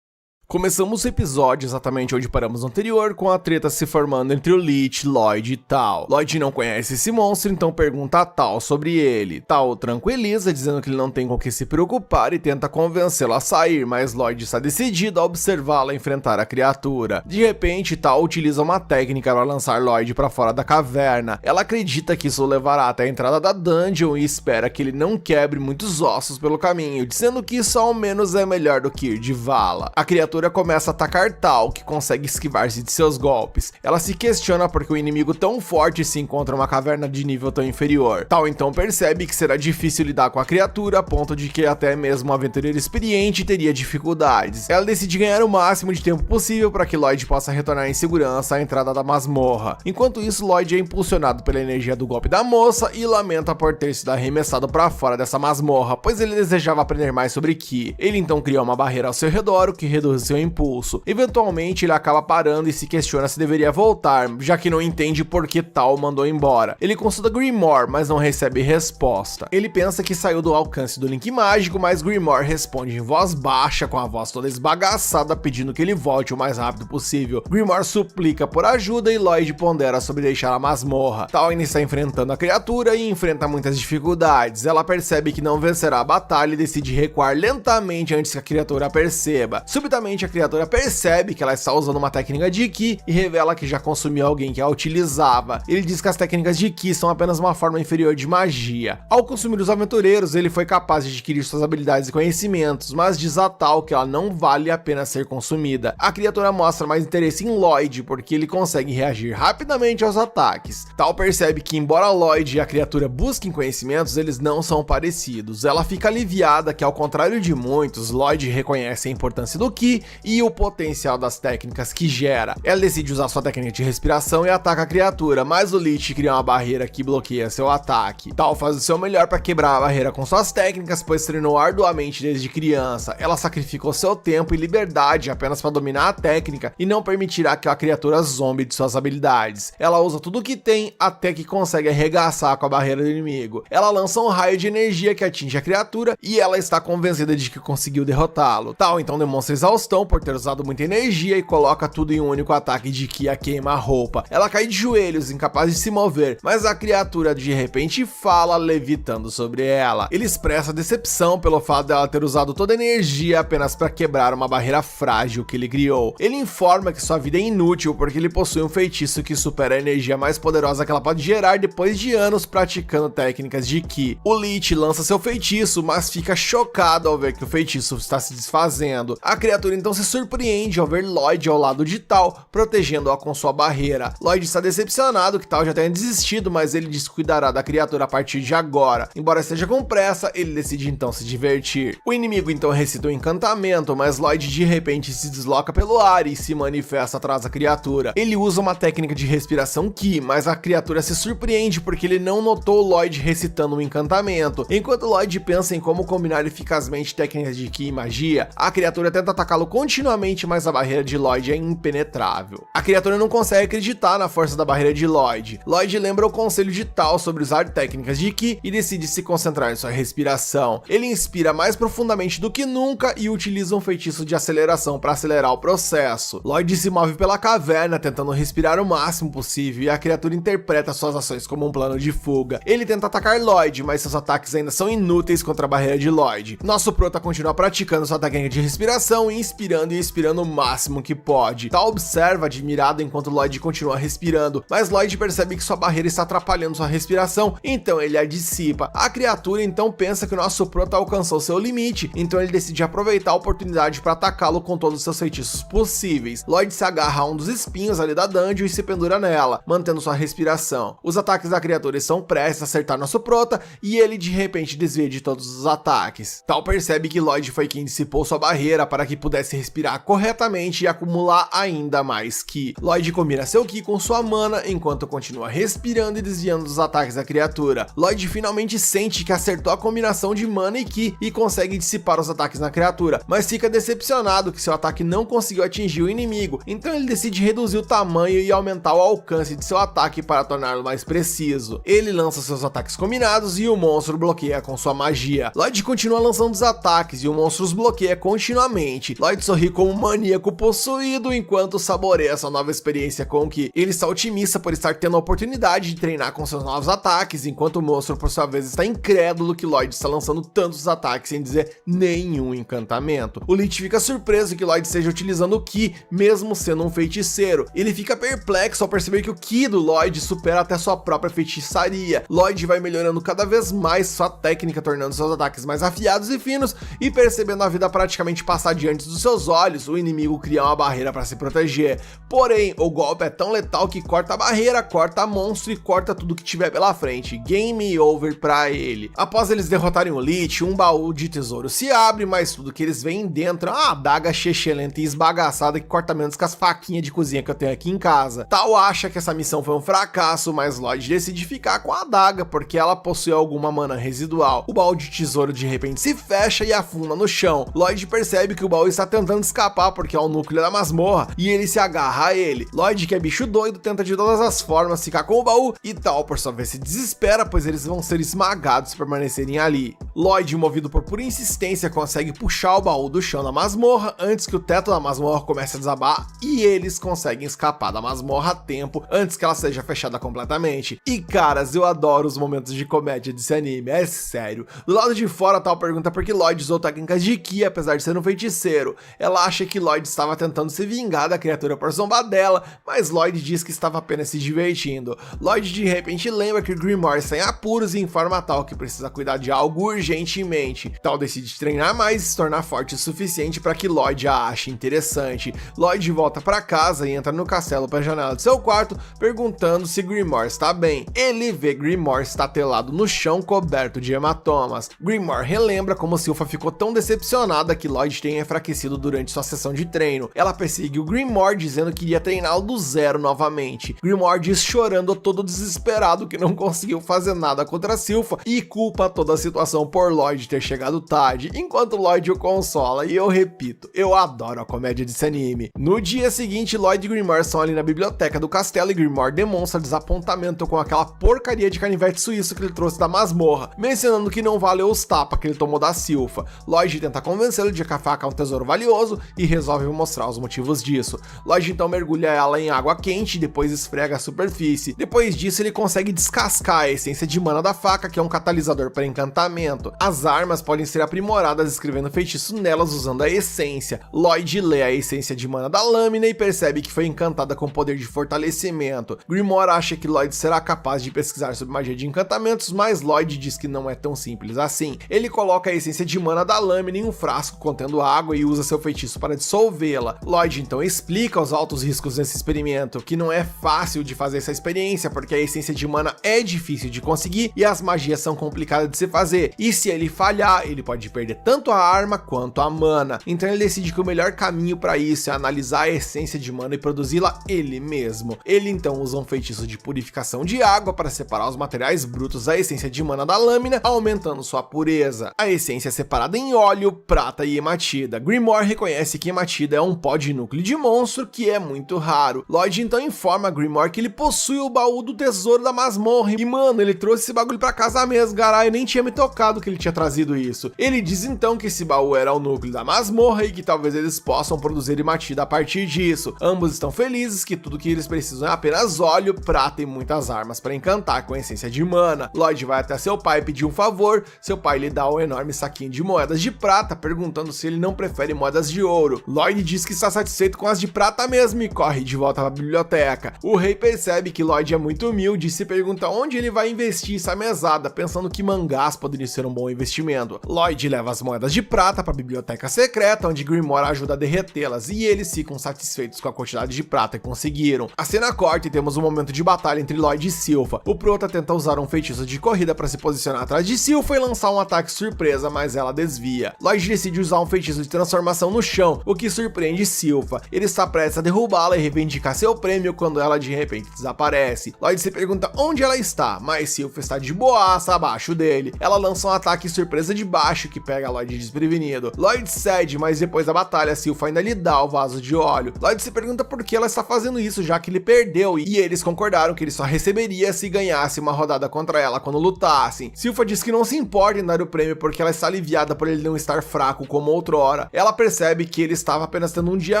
Começamos o episódio exatamente onde paramos no anterior, com a treta se formando entre o Lich, Lloyd e Tal. Lloyd não conhece esse monstro, então pergunta a Tal sobre ele. Tal o tranquiliza, dizendo que ele não tem com o que se preocupar e tenta convencê-lo a sair, mas Lloyd está decidido a observá-lo enfrentar a criatura. De repente, Tal utiliza uma técnica para lançar Lloyd para fora da caverna. Ela acredita que isso o levará até a entrada da dungeon e espera que ele não quebre muitos ossos pelo caminho, dizendo que isso ao menos é melhor do que ir de vala. A criatura começa a atacar Tal, que consegue esquivar-se de seus golpes. Ela se questiona porque o inimigo tão forte se encontra em uma caverna de nível tão inferior. Tal então percebe que será difícil lidar com a criatura, a ponto de que até mesmo um aventureiro experiente teria dificuldades. Ela decide ganhar o máximo de tempo possível para que Lloyd possa retornar em segurança à entrada da masmorra. Enquanto isso, Lloyd é impulsionado pela energia do golpe da moça e lamenta por ter sido arremessado para fora dessa masmorra, pois ele desejava aprender mais sobre Ki. Ele então cria uma barreira ao seu redor, o que reduz seu impulso. Eventualmente ele acaba parando e se questiona se deveria voltar, já que não entende por que Tal mandou embora. Ele consulta Grimoire, mas não recebe resposta. Ele pensa que saiu do alcance do link mágico, mas Grimoire responde em voz baixa, com a voz toda esbagaçada, pedindo que ele volte o mais rápido possível. Grimoire suplica por ajuda e Lloyd pondera sobre deixar a masmorra. Tal ainda está enfrentando a criatura e enfrenta muitas dificuldades. Ela percebe que não vencerá a batalha e decide recuar lentamente antes que a criatura a perceba. Subitamente a criatura percebe que ela está usando uma técnica de Ki e revela que já consumiu alguém que a utilizava. Ele diz que as técnicas de Ki são apenas uma forma inferior de magia. Ao consumir os aventureiros, ele foi capaz de adquirir suas habilidades e conhecimentos, mas diz a Tal que ela não vale a pena ser consumida. A criatura mostra mais interesse em Lloyd, porque ele consegue reagir rapidamente aos ataques. Tal percebe que, embora Lloyd e a criatura busquem conhecimentos, eles não são parecidos. Ela fica aliviada que, ao contrário de muitos, Lloyd reconhece a importância do Ki e o potencial das técnicas que gera. Ela decide usar sua técnica de respiração e ataca a criatura, mas o Lich cria uma barreira que bloqueia seu ataque. Tal faz o seu melhor para quebrar a barreira com suas técnicas, pois treinou arduamente desde criança. Ela sacrificou seu tempo e liberdade apenas para dominar a técnica e não permitirá que a criatura zombe de suas habilidades. Ela usa tudo o que tem até que consegue arregaçar com a barreira do inimigo. Ela lança um raio de energia que atinge a criatura e ela está convencida de que conseguiu derrotá-lo. Tal então demonstra exaustão por ter usado muita energia e coloca tudo em um único ataque de Ki a queima-roupa. Ela cai de joelhos, incapaz de se mover, mas a criatura de repente fala, levitando sobre ela. Ele expressa decepção pelo fato dela ter usado toda a energia apenas para quebrar uma barreira frágil que ele criou. Ele informa que sua vida é inútil porque ele possui um feitiço que supera a energia mais poderosa que ela pode gerar depois de anos praticando técnicas de Ki. O Lich lança seu feitiço, mas fica chocado ao ver que o feitiço está se desfazendo. A criatura então se surpreende ao ver Lloyd ao lado de Tal, protegendo-a com sua barreira. Lloyd está decepcionado que Tal já tenha desistido, mas ele descuidará da criatura a partir de agora. Embora esteja com pressa, ele decide então se divertir. O inimigo então recita um encantamento, mas Lloyd de repente se desloca pelo ar e se manifesta atrás da criatura. Ele usa uma técnica de respiração Ki, mas a criatura se surpreende porque ele não notou Lloyd recitando um encantamento. Enquanto Lloyd pensa em como combinar eficazmente técnicas de Ki e magia, a criatura tenta atacá-lo continuamente, mas a barreira de Lloyd é impenetrável. A criatura não consegue acreditar na força da barreira de Lloyd. Lloyd lembra o conselho de Tal sobre usar técnicas de Ki e decide se concentrar em sua respiração. Ele inspira mais profundamente do que nunca e utiliza um feitiço de aceleração para acelerar o processo. Lloyd se move pela caverna tentando respirar o máximo possível e a criatura interpreta suas ações como um plano de fuga. Ele tenta atacar Lloyd, mas seus ataques ainda são inúteis contra a barreira de Lloyd. Nosso prota continua praticando sua técnica de respiração, inspirando e expirando o máximo que pode. Tal observa admirado enquanto Lloyd continua respirando, mas Lloyd percebe que sua barreira está atrapalhando sua respiração, então ele a dissipa. A criatura então pensa que o nosso prota alcançou seu limite, então ele decide aproveitar a oportunidade para atacá-lo com todos os seus feitiços possíveis. Lloyd se agarra a um dos espinhos ali da dungeon e se pendura nela, mantendo sua respiração. Os ataques da criatura estão prestes a acertar nosso prota e ele de repente desvia de todos os ataques. Tal percebe que Lloyd foi quem dissipou sua barreira para que pudesse pudesse respirar corretamente e acumular ainda mais Ki. Lloyd combina seu Ki com sua mana enquanto continua respirando e desviando dos ataques da criatura. Lloyd finalmente sente que acertou a combinação de mana e Ki e consegue dissipar os ataques na criatura, mas fica decepcionado que seu ataque não conseguiu atingir o inimigo, então ele decide reduzir o tamanho e aumentar o alcance de seu ataque para torná-lo mais preciso. Ele lança seus ataques combinados e o monstro bloqueia com sua magia. Lloyd continua lançando os ataques e o monstro os bloqueia continuamente. Lloyd sorri como um maníaco possuído enquanto saboreia sua nova experiência com Ki. Ele está otimista por estar tendo a oportunidade de treinar com seus novos ataques, enquanto o monstro por sua vez está incrédulo que Lloyd está lançando tantos ataques sem dizer nenhum encantamento. O Lich fica surpreso que Lloyd esteja utilizando o Ki, mesmo sendo um feiticeiro. Ele fica perplexo ao perceber que o Ki do Lloyd supera até sua própria feitiçaria. Lloyd vai melhorando cada vez mais sua técnica, tornando seus ataques mais afiados e finos, e percebendo a vida praticamente passar diante dos seus olhos, o inimigo cria uma barreira para se proteger. Porém, o golpe é tão letal que corta a barreira, corta monstro e corta tudo que tiver pela frente. Game over pra ele. Após eles derrotarem o Lich, um baú de tesouro se abre, mas tudo que eles veem dentro é uma adaga chechelenta e esbagaçada que corta menos que as faquinhas de cozinha que eu tenho aqui em casa. Tal acha que essa missão foi um fracasso, mas Lloyd decide ficar com a adaga porque ela possui alguma mana residual. O baú de tesouro de repente se fecha e afunda no chão. Lloyd percebe que o baú está tentando escapar porque é o núcleo da masmorra e ele se agarra a ele. Lloyd, que é bicho doido, tenta de todas as formas ficar com o baú e Tal, por sua vez, se desespera pois eles vão ser esmagados se permanecerem ali. Lloyd, movido por pura insistência, consegue puxar o baú do chão da masmorra antes que o teto da masmorra comece a desabar e eles conseguem escapar da masmorra a tempo antes que ela seja fechada completamente. E caras, eu adoro os momentos de comédia desse anime, é sério. Do lado de fora, Tal pergunta por que Lloyd usou técnicas de Ki apesar de ser um feiticeiro. Ela acha que Lloyd estava tentando se vingar da criatura por zombar dela, mas Lloyd diz que estava apenas se divertindo. Lloyd de repente lembra que o Grimoire está em apuros e informa a Tal que precisa cuidar de algo urgentemente. Tal decide treinar mais e se tornar forte o suficiente para que Lloyd a ache interessante. Lloyd volta para casa e entra no castelo pela janela de seu quarto, perguntando se Grimoire está bem. Ele vê Grimoire estatelado no chão coberto de hematomas. Grimoire relembra como Sylpha ficou tão decepcionada que Lloyd tenha enfraquecido durante sua sessão de treino. Ela persegue o Grimoire dizendo que iria treiná-lo do zero novamente. Grimoire diz chorando todo desesperado que não conseguiu fazer nada contra Sylpha e culpa toda a situação por Lloyd ter chegado tarde, enquanto Lloyd o consola. E eu repito, eu adoro a comédia desse anime. No dia seguinte, Lloyd e Grimoire são ali na biblioteca do castelo e Grimoire demonstra desapontamento com aquela porcaria de canivete suíço que ele trouxe da masmorra, mencionando que não valeu os tapas que ele tomou da Sylpha. Lloyd tenta convencê-lo de que a faca é um tesouro valioso e resolve mostrar os motivos disso. Lloyd então mergulha ela em água quente e depois esfrega a superfície. Depois disso, ele consegue descascar a essência de mana da faca, que é um catalisador para encantamento. As armas podem ser aprimoradas escrevendo feitiço nelas usando a essência. Lloyd lê a essência de mana da lâmina e percebe que foi encantada com poder de fortalecimento. Grimoire acha que Lloyd será capaz de pesquisar sobre magia de encantamentos, mas Lloyd diz que não é tão simples assim. Ele coloca a essência de mana da lâmina em um frasco contendo água e usa seu feitiço para dissolvê-la. Lloyd então explica os altos riscos desse experimento, que não é fácil de fazer essa experiência porque a essência de mana é difícil de conseguir e as magias são complicadas de se fazer, e se ele falhar, ele pode perder tanto a arma quanto a mana. Então ele decide que o melhor caminho para isso é analisar a essência de mana e produzi-la ele mesmo. Ele então usa um feitiço de purificação de água para separar os materiais brutos da essência de mana da lâmina, aumentando sua pureza. A essência é separada em óleo, prata e hematida. Grimoire reconhece que hematida é um pó de núcleo de monstro que é muito raro. Lloyd então informa a Grimoire que ele possui o baú do tesouro da masmorra e mano, ele trouxe esse bagulho pra casa mesmo, caralho, eu nem tinha me tocado que ele tinha trazido isso. Ele diz então que esse baú era o núcleo da masmorra e que talvez eles possam produzir hematida a partir disso. Ambos estão felizes que tudo que eles precisam é apenas óleo, prata e muitas armas para encantar com a essência de mana. Lloyd vai até seu pai pedir um favor, seu pai lhe dá um enorme saquinho de moedas de prata, perguntando se ele não prefere moedas de ouro. Lloyd diz que está satisfeito com as de prata mesmo e corre de volta para a biblioteca. O rei percebe que Lloyd é muito humilde e se pergunta onde ele vai investir essa mesada, pensando que mangás poderia ser um bom investimento. Lloyd leva as moedas de prata para a biblioteca secreta, onde Grimoire ajuda a derretê-las e eles ficam satisfeitos com a quantidade de prata que conseguiram. A cena corta e temos um momento de batalha entre Lloyd e Sylpha. O prota tenta usar um feitiço de corrida para se posicionar atrás de Sylpha e lançar um ataque surpresa, mas ela desvia. Lloyd decide usar um feitiço de transformação armação no chão, o que surpreende Silpha. Ele está prestes a derrubá-la e reivindicar seu prêmio quando ela de repente desaparece. Lloyd se pergunta onde ela está, mas Silpha está de boaça abaixo dele. Ela lança um ataque surpresa de baixo que pega Lloyd desprevenido. Lloyd cede, mas depois da batalha Silpha ainda lhe dá o vaso de óleo. Lloyd se pergunta por que ela está fazendo isso, já que ele perdeu, e eles concordaram que ele só receberia se ganhasse uma rodada contra ela quando lutassem. Silpha diz que não se importa em dar o prêmio porque ela está aliviada por ele não estar fraco como outrora. Ela percebe que ele estava apenas tendo um dia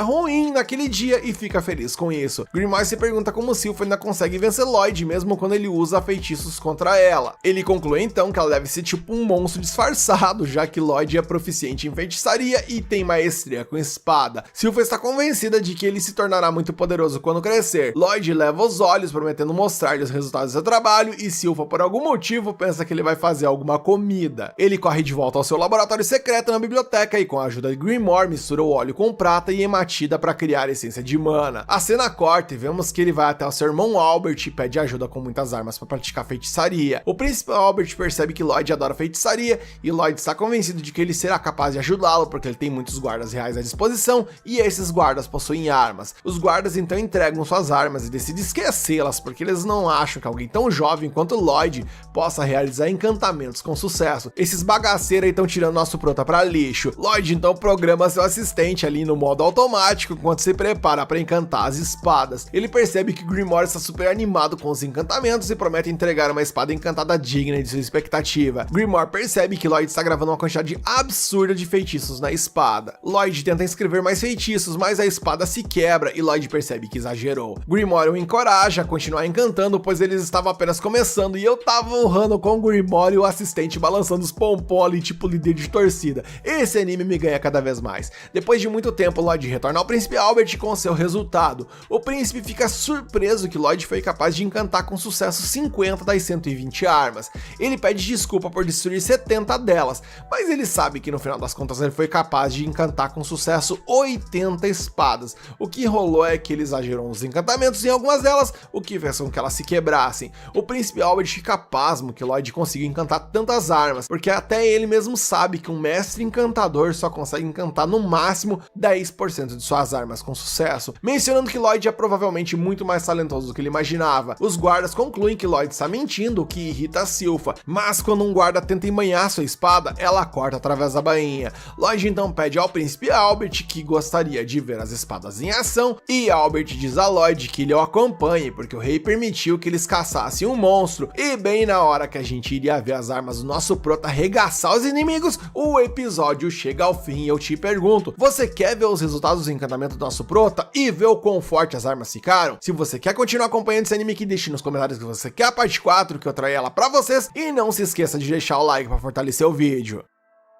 ruim naquele dia e fica feliz com isso. Grimoire se pergunta como Silpha ainda consegue vencer Lloyd mesmo quando ele usa feitiços contra ela. Ele conclui então que ela deve ser tipo um monstro disfarçado, já que Lloyd é proficiente em feitiçaria e tem maestria com espada. Silpha está convencida de que ele se tornará muito poderoso quando crescer. Lloyd leva os olhos, prometendo mostrar-lhe os resultados do seu trabalho, e Silpha por algum motivo pensa que ele vai fazer alguma comida. Ele corre de volta ao seu laboratório secreto na biblioteca e com a ajuda de Grimoire mistura o óleo com prata e hematida para criar a essência de mana. A cena corta e vemos que ele vai até o seu irmão Albert e pede ajuda com muitas armas para praticar feitiçaria. O príncipe Albert percebe que Lloyd adora feitiçaria e Lloyd está convencido de que ele será capaz de ajudá-lo porque ele tem muitos guardas reais à disposição e esses guardas possuem armas. Os guardas então entregam suas armas e decidem esquecê-las porque eles não acham que alguém tão jovem quanto Lloyd possa realizar encantamentos com sucesso. Esses bagaceiros aí estão tirando nosso prota para lixo. Lloyd então programa seu assistente ali no modo automático enquanto se prepara para encantar as espadas. Ele percebe que Grimoire está super animado com os encantamentos e promete entregar uma espada encantada digna de sua expectativa. Grimoire percebe que Lloyd está gravando uma quantidade absurda de feitiços na espada. Lloyd tenta escrever mais feitiços, mas a espada se quebra e Lloyd percebe que exagerou. Grimoire o encoraja a continuar encantando, pois eles estavam apenas começando e eu tava honrando com Grimoire e o assistente balançando os pompom ali tipo líder de torcida. Esse anime me ganha cada vez mais. Depois de muito tempo, Lloyd retorna ao príncipe Albert com seu resultado. O príncipe fica surpreso que Lloyd foi capaz de encantar com sucesso 50 das 120 armas. Ele pede desculpa por destruir 70 delas, mas ele sabe que no final das contas ele foi capaz de encantar com sucesso 80 espadas. O que rolou é que ele exagerou nos encantamentos em algumas delas, o que fez com que elas se quebrassem. O príncipe Albert fica pasmo que Lloyd conseguiu encantar tantas armas, porque até ele mesmo sabe que um mestre encantador só consegue encantar no máximo 10% de suas armas com sucesso, mencionando que Lloyd é provavelmente muito mais talentoso do que ele imaginava. Os guardas concluem que Lloyd está mentindo, o que irrita Silpha, mas quando um guarda tenta embanhar sua espada, ela corta através da bainha. Lloyd então pede ao príncipe Albert que gostaria de ver as espadas em ação, e Albert diz a Lloyd que ele o acompanhe, porque o rei permitiu que eles caçassem um monstro, e bem na hora que a gente iria ver as armas do nosso prota arregaçar os inimigos, o episódio chega ao fim e eu te pergunto, você quer ver os resultados do encantamento do nosso prota e ver o quão forte as armas ficaram? Se você quer continuar acompanhando esse anime aqui, deixe nos comentários que você quer a parte 4, que eu trago ela pra vocês, e não se esqueça de deixar o like pra fortalecer o vídeo.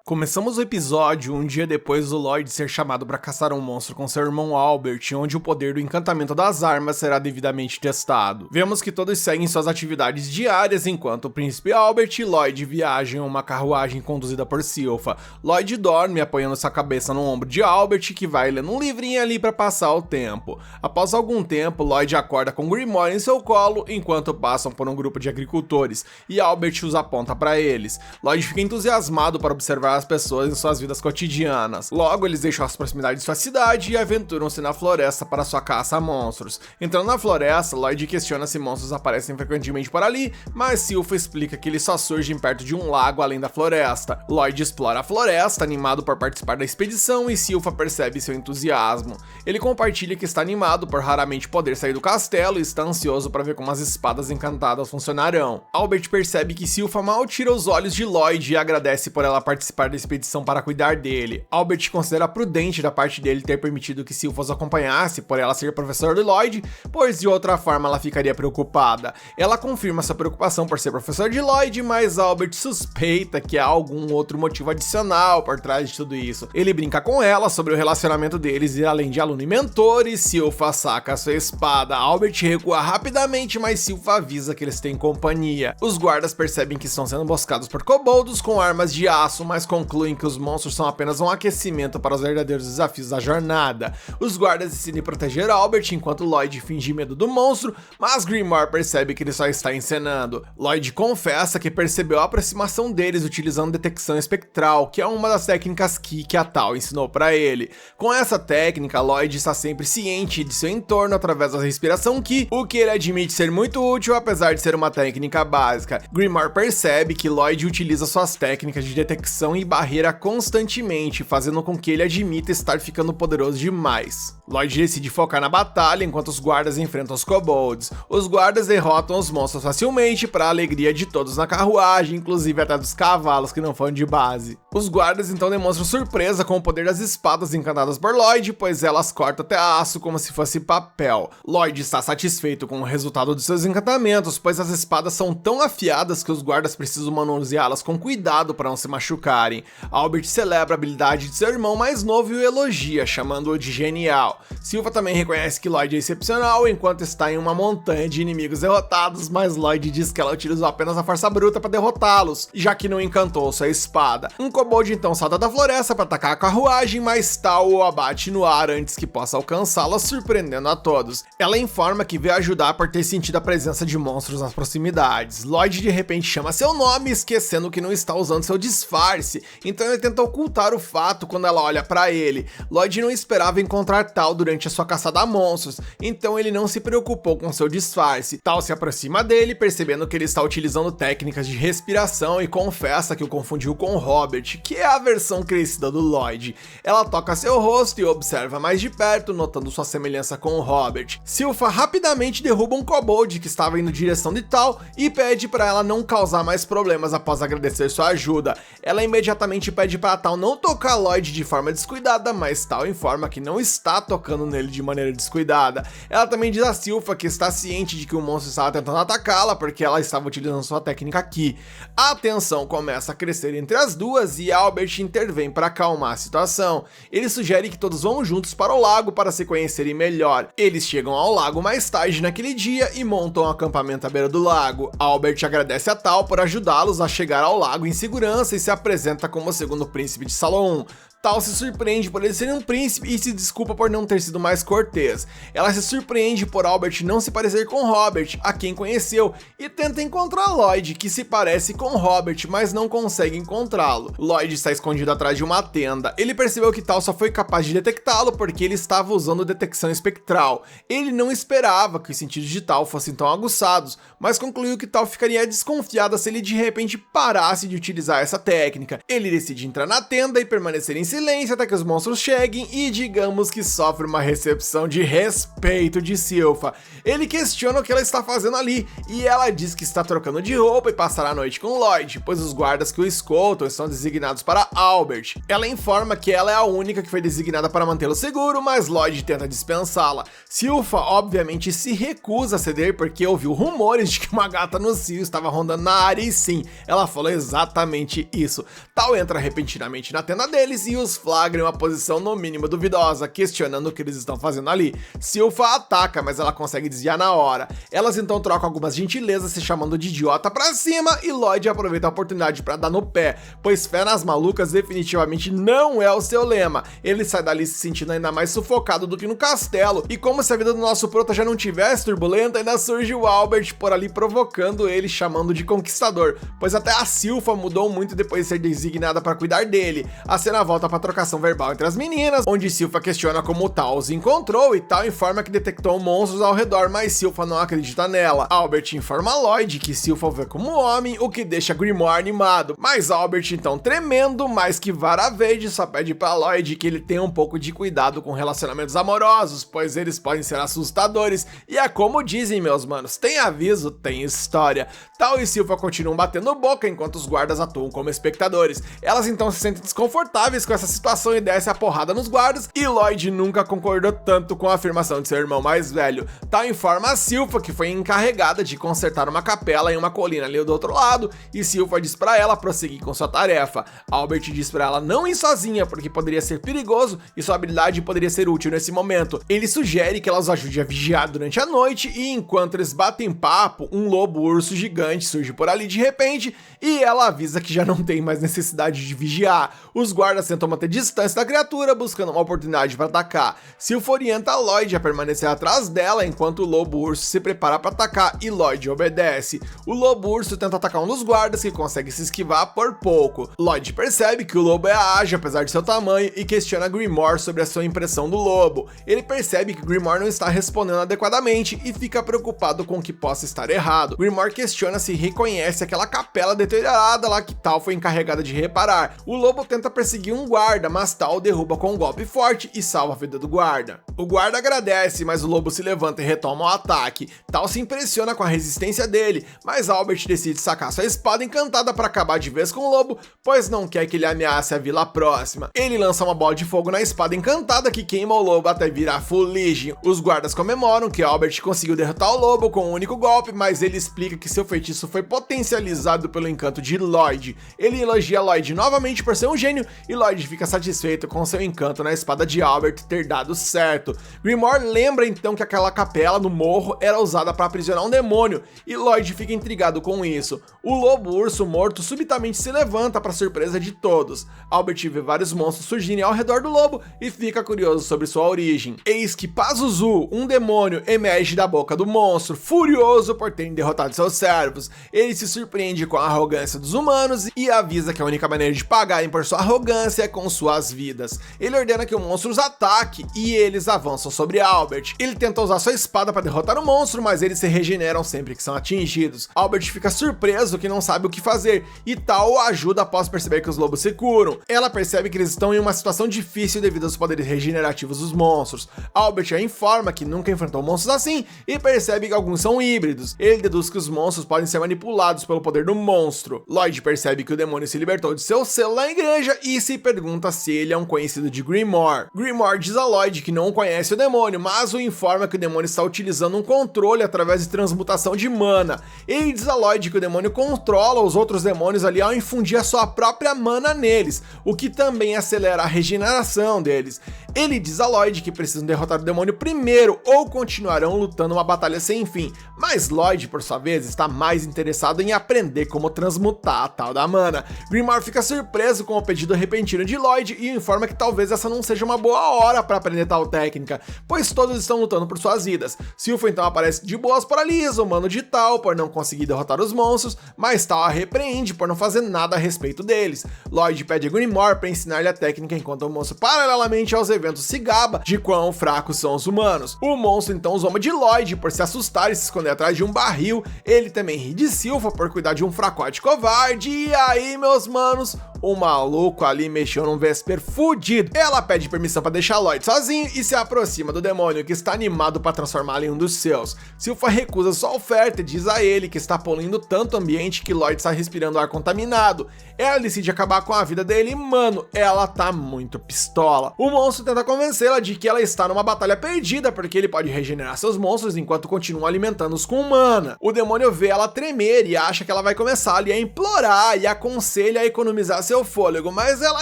Começamos o episódio um dia depois do Lloyd ser chamado para caçar um monstro com seu irmão Albert, onde o poder do encantamento das armas será devidamente testado. Vemos que todos seguem suas atividades diárias enquanto o príncipe Albert e Lloyd viajam em uma carruagem conduzida por Silpha. Lloyd dorme apoiando sua cabeça no ombro de Albert, que vai lendo um livrinho ali para passar o tempo. Após algum tempo, Lloyd acorda com Grimoire em seu colo enquanto passam por um grupo de agricultores, e Albert os aponta para eles. Lloyd fica entusiasmado para observar as pessoas em suas vidas cotidianas. Logo, eles deixam as proximidades de sua cidade e aventuram-se na floresta para sua caça a monstros. Entrando na floresta, Lloyd questiona se monstros aparecem frequentemente por ali, mas Silpha explica que eles só surgem perto de um lago além da floresta. Lloyd explora a floresta, animado por participar da expedição, e Silpha percebe seu entusiasmo. Ele compartilha que está animado por raramente poder sair do castelo e está ansioso para ver como as espadas encantadas funcionarão. Albert percebe que Silpha mal tira os olhos de Lloyd e agradece por ela participar da expedição para cuidar dele. Albert considera prudente da parte dele ter permitido que Silpha os acompanhasse, por ela ser professor de Lloyd, pois de outra forma ela ficaria preocupada. Ela confirma sua preocupação por ser professor de Lloyd, mas Albert suspeita que há algum outro motivo adicional por trás de tudo isso. Ele brinca com ela sobre o relacionamento deles e além de aluno e mentor, e Silpha saca sua espada. Albert recua rapidamente, mas Silpha avisa que eles têm companhia. Os guardas percebem que estão sendo emboscados por koboldos com armas de aço, mas concluem que os monstros são apenas um aquecimento para os verdadeiros desafios da jornada. Os guardas decidem proteger Albert enquanto Lloyd finge medo do monstro, mas Grimoire percebe que ele só está encenando. Lloyd confessa que percebeu a aproximação deles utilizando detecção espectral, que é uma das técnicas que a Tal ensinou para ele. Com essa técnica, Lloyd está sempre ciente de seu entorno através da respiração Ki, o que ele admite ser muito útil apesar de ser uma técnica básica. Grimoire percebe que Lloyd utiliza suas técnicas de detecção e barreira constantemente, fazendo com que ele admita estar ficando poderoso demais. Lloyd decide focar na batalha enquanto os guardas enfrentam os kobolds. Os guardas derrotam os monstros facilmente para a alegria de todos na carruagem, inclusive até dos cavalos que não foram de base. Os guardas então demonstram surpresa com o poder das espadas encantadas por Lloyd, pois elas cortam até aço como se fosse papel. Lloyd está satisfeito com o resultado de seus encantamentos, pois as espadas são tão afiadas que os guardas precisam manuseá-las com cuidado para não se machucarem. Albert celebra a habilidade de seu irmão mais novo e o elogia, chamando-o de genial. Silva também reconhece que Lloyd é excepcional enquanto está em uma montanha de inimigos derrotados, mas Lloyd diz que ela utilizou apenas a força bruta para derrotá-los, já que não encantou sua espada. Um kobold então salta da floresta para atacar a carruagem, mas Tal o abate no ar antes que possa alcançá-la, surpreendendo a todos. Ela informa que veio ajudar por ter sentido a presença de monstros nas proximidades. Lloyd de repente chama seu nome, esquecendo que não está usando seu disfarce, então ele tenta ocultar o fato quando ela olha para ele. Lloyd não esperava encontrar Tal durante a sua caçada a monstros, então ele não se preocupou com seu disfarce. Tal se aproxima dele, percebendo que ele está utilizando técnicas de respiração e confessa que o confundiu com Robert, que é a versão crescida do Lloyd. Ela toca seu rosto e observa mais de perto, notando sua semelhança com o Robert. Silva rapidamente derruba um kobold que estava indo em direção de Tal e pede para ela não causar mais problemas após agradecer sua ajuda. Ela imediatamente pede para Tal não tocar Lloyd de forma descuidada, mas Tal informa que não está tocando nele de maneira descuidada. Ela também diz a Silva que está ciente de que o monstro estava tentando atacá-la porque ela estava utilizando sua técnica aqui. A tensão começa a crescer entre as duas e Albert intervém para acalmar a situação. Ele sugere que todos vão juntos para o lago para se conhecerem melhor. Eles chegam ao lago mais tarde naquele dia e montam um acampamento à beira do lago. Albert agradece a Tal por ajudá-los a chegar ao lago em segurança e se apresenta como o segundo príncipe de Saloum. Tal se surpreende por ele ser um príncipe e se desculpa por não ter sido mais cortês. Ela se surpreende por Albert não se parecer com Robert, a quem conheceu, e tenta encontrar Lloyd, que se parece com Robert, mas não consegue encontrá-lo. Lloyd está escondido atrás de uma tenda. Ele percebeu que Tal só foi capaz de detectá-lo porque ele estava usando detecção espectral. Ele não esperava que os sentidos de Tal fossem tão aguçados, mas concluiu que Tal ficaria desconfiada se ele de repente parasse de utilizar essa técnica. Ele decide entrar na tenda e permanecer em silêncio até que os monstros cheguem e digamos que sofre uma recepção de respeito de Silva. Ele questiona o que ela está fazendo ali e ela diz que está trocando de roupa e passará a noite com Lloyd, pois os guardas que o escoltam estão designados para Albert. Ela informa que ela é a única que foi designada para mantê-lo seguro, mas Lloyd tenta dispensá-la. Silva obviamente se recusa a ceder porque ouviu rumores de que uma gata no cio estava rondando na área e sim, ela falou exatamente isso. Tal entra repentinamente na tenda deles e os flagra em uma posição no mínimo duvidosa, questionando o que eles estão fazendo ali. Silva ataca, mas ela consegue desviar na hora. Elas então trocam algumas gentilezas, se chamando de idiota pra cima, e Lloyd aproveita a oportunidade pra dar no pé, pois fé nas malucas definitivamente não é o seu lema. Ele sai dali se sentindo ainda mais sufocado do que no castelo, e como se a vida do nosso prota já não tivesse turbulenta, ainda surge o Albert por ali provocando ele, chamando de conquistador, pois até a Silva mudou muito depois de ser designada pra cuidar dele. A cena volta pra trocação verbal entre as meninas, onde Silva questiona como Tal os encontrou e Tal informa que detectou monstros ao redor, mas Silva não acredita nela. Albert informa Lloyd que Silva vê como homem, o que deixa Grimoire animado, mas Albert então tremendo, mais que vara verde, só pede pra Lloyd que ele tenha um pouco de cuidado com relacionamentos amorosos, pois eles podem ser assustadores, e é como dizem meus manos, tem aviso, tem história. Tal e Silva continuam batendo boca enquanto os guardas atuam como espectadores. Elas então se sentem desconfortáveis com essa essa situação e desce a porrada nos guardas, e Lloyd nunca concordou tanto com a afirmação de seu irmão mais velho. Tal informa a Silpha que foi encarregada de consertar uma capela em uma colina ali do outro lado, e Silpha diz pra ela prosseguir com sua tarefa. Albert diz pra ela não ir sozinha, porque poderia ser perigoso e sua habilidade poderia ser útil nesse momento. Ele sugere que ela os ajude a vigiar durante a noite, e enquanto eles batem papo, um lobo-urso gigante surge por ali de repente, e ela avisa que já não tem mais necessidade de vigiar. Os guardas tentam manter distância da criatura, buscando uma oportunidade para atacar. Silpha orienta Lloyd a permanecer atrás dela, enquanto o lobo-urso se prepara para atacar, e Lloyd obedece. O lobo-urso tenta atacar um dos guardas, que consegue se esquivar por pouco. Lloyd percebe que o lobo é ágil apesar de seu tamanho, e questiona Grimoire sobre a sua impressão do lobo. Ele percebe que Grimoire não está respondendo adequadamente, e fica preocupado com o que possa estar errado. Grimoire questiona se reconhece aquela capela deteriorada lá que Tal foi encarregada de reparar. O lobo tenta perseguir um guarda, mas Tal o derruba com um golpe forte e salva a vida do guarda. O guarda agradece, mas o lobo se levanta e retoma o ataque. Tal se impressiona com a resistência dele, mas Albert decide sacar sua espada encantada para acabar de vez com o lobo, pois não quer que ele ameace a vila próxima. Ele lança uma bola de fogo na espada encantada que queima o lobo até virar fuligem. Os guardas comemoram que Albert conseguiu derrotar o lobo com um único golpe, mas ele explica que seu feitiço foi potencializado pelo encanto de Lloyd. Ele elogia Lloyd novamente por ser um gênio, e Lloyd fica satisfeito com seu encanto na espada de Albert ter dado certo. Grimoire lembra então que aquela capela no morro era usada para aprisionar um demônio, e Lloyd fica intrigado com isso. O lobo-urso morto subitamente se levanta para surpresa de todos. Albert vê vários monstros surgirem ao redor do lobo e fica curioso sobre sua origem. Eis que Pazuzu, um demônio, emerge da boca do monstro, furioso por terem derrotado seus servos. Ele se surpreende com a arrogância dos humanos e avisa que a única maneira de pagarem por sua arrogância é com suas vidas. Ele ordena que o monstro os ataque e eles avançam sobre Albert. Ele tenta usar sua espada para derrotar o monstro, mas eles se regeneram sempre que são atingidos. Albert fica surpreso que não sabe o que fazer, e Tal o ajuda após perceber que os lobos se curam. Ela percebe que eles estão em uma situação difícil devido aos poderes regenerativos dos monstros. Albert a informa que nunca enfrentou monstros assim e percebe que alguns são híbridos. Ele deduz que os monstros podem ser manipulados pelo poder do monstro. Lloyd percebe que o demônio se libertou de seu selo na igreja e se pergunta se ele é um conhecido de Grimoire. Grimoire diz a Lloyd que não conhece o demônio, mas o informa que o demônio está utilizando um controle através de transmutação de mana. Ele diz a Lloyd que o demônio controla os outros demônios ali ao infundir a sua própria mana neles, o que também acelera a regeneração deles. Ele diz a Lloyd que precisam derrotar o demônio primeiro ou continuarão lutando uma batalha sem fim, mas Lloyd, por sua vez, está mais interessado em aprender como transmutar a tal da mana. Grimoire fica surpreso com o pedido repentino de Lloyd e informa que talvez essa não seja uma boa hora para aprender tal técnica, pois todos estão lutando por suas vidas. Silpha então aparece de boas por ali, zombando de Tal por não conseguir derrotar os monstros, mas Tal a repreende por não fazer nada a respeito deles. Lloyd pede a Grimoire para ensinar-lhe a técnica enquanto o monstro, paralelamente aos eventos, se gaba de quão fracos são os humanos. O monstro então zomba de Lloyd por se assustar e se esconder atrás de um barril. Ele também ri de Silpha por cuidar de um fracote covarde. E aí, meus manos, o maluco ali mexeu num Vesper fudido. Ela pede permissão para deixar Lloyd sozinho e se aproxima do demônio, que está animado para transformá-lo em um dos seus. Silpha recusa sua oferta e diz a ele que está poluindo tanto o ambiente que Lloyd está respirando ar contaminado. Ela decide acabar com a vida dele e, mano, ela tá muito pistola. O monstro tenta convencê-la de que ela está numa batalha perdida, porque ele pode regenerar seus monstros enquanto continua alimentando-os com mana. O demônio vê ela tremer e acha que ela vai começar ali a implorar e aconselha a economizar seu fôlego, mas ela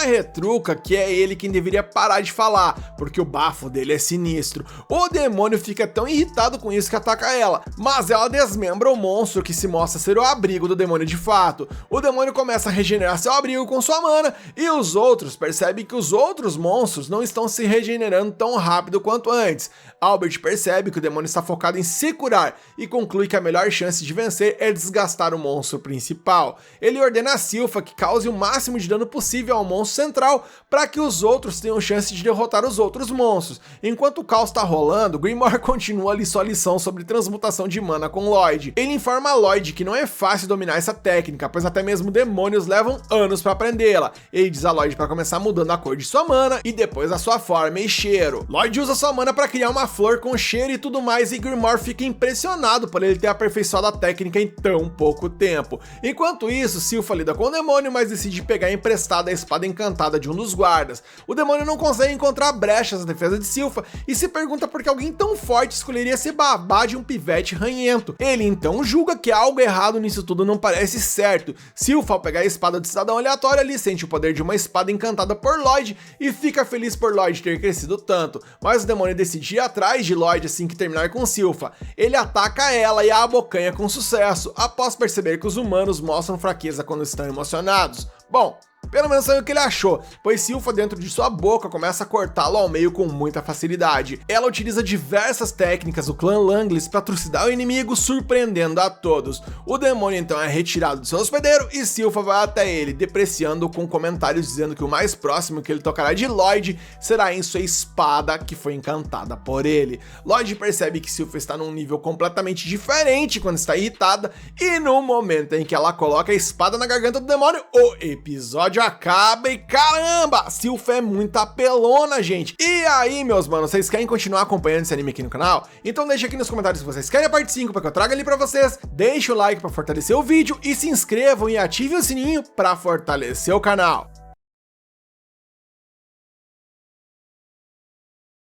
retruca que é ele quem deveria parar de falar, porque o bafo dele é sinistro. O demônio fica tão irritado com isso que ataca ela, mas ela desmembra o monstro, que se mostra ser o abrigo do demônio de fato. O demônio começa a regenerar seu abrigo com sua mana, e os outros percebem que os outros monstros não estão se regenerando tão rápido quanto antes. Albert percebe que o demônio está focado em se curar e conclui que a melhor chance de vencer é desgastar o monstro principal. Ele ordena a Silpha que cause o máximo de dano possível ao monstro central para que os outros tenham chance de derrotar os outros monstros. Enquanto o caos está rolando, Grimoire continua ali sua lição sobre transmutação de mana com Lloyd. Ele informa a Lloyd que não é fácil dominar essa técnica, pois até mesmo demônios levam anos para aprendê-la. Ele diz a Lloyd para começar mudando a cor de sua mana e depois a sua forma e cheiro. Lloyd usa sua mana para criar uma flor com cheiro e tudo mais, e Grimoire fica impressionado por ele ter aperfeiçoado a técnica em tão pouco tempo. Enquanto isso, Silpha lida com o demônio, mas decide pegar pegar emprestada a espada encantada de um dos guardas. O demônio não consegue encontrar brechas na defesa de Silpha e se pergunta por que alguém tão forte escolheria se babar de um pivete ranhento. Ele então julga que algo errado nisso tudo não parece certo. Silpha, ao pegar a espada do cidadão aleatório ali, sente o poder de uma espada encantada por Lloyd e fica feliz por Lloyd ter crescido tanto, mas o demônio decide ir atrás de Lloyd assim que terminar com Silpha. Ele ataca ela e a abocanha com sucesso, após perceber que os humanos mostram fraqueza quando estão emocionados. Bom, pelo menos foi o que ele achou, pois Silpha dentro de sua boca começa a cortá-lo ao meio com muita facilidade. Ela utiliza diversas técnicas do clã Langlis para trucidar o inimigo, surpreendendo a todos. O demônio então é retirado do seu hospedeiro e Silpha vai até ele, depreciando com comentários dizendo que o mais próximo que ele tocará de Lloyd será em sua espada que foi encantada por ele. Lloyd percebe que Silpha está num nível completamente diferente quando está irritada e no momento em que ela coloca a espada na garganta do demônio, o episódio acaba e caramba, Silpha é muito apelona, gente. E aí, meus manos, vocês querem continuar acompanhando esse anime aqui no canal? Então deixa aqui nos comentários se vocês querem a parte 5 para que eu traga ali para vocês. Deixa o like para fortalecer o vídeo e se inscrevam e ativem o sininho para fortalecer o canal.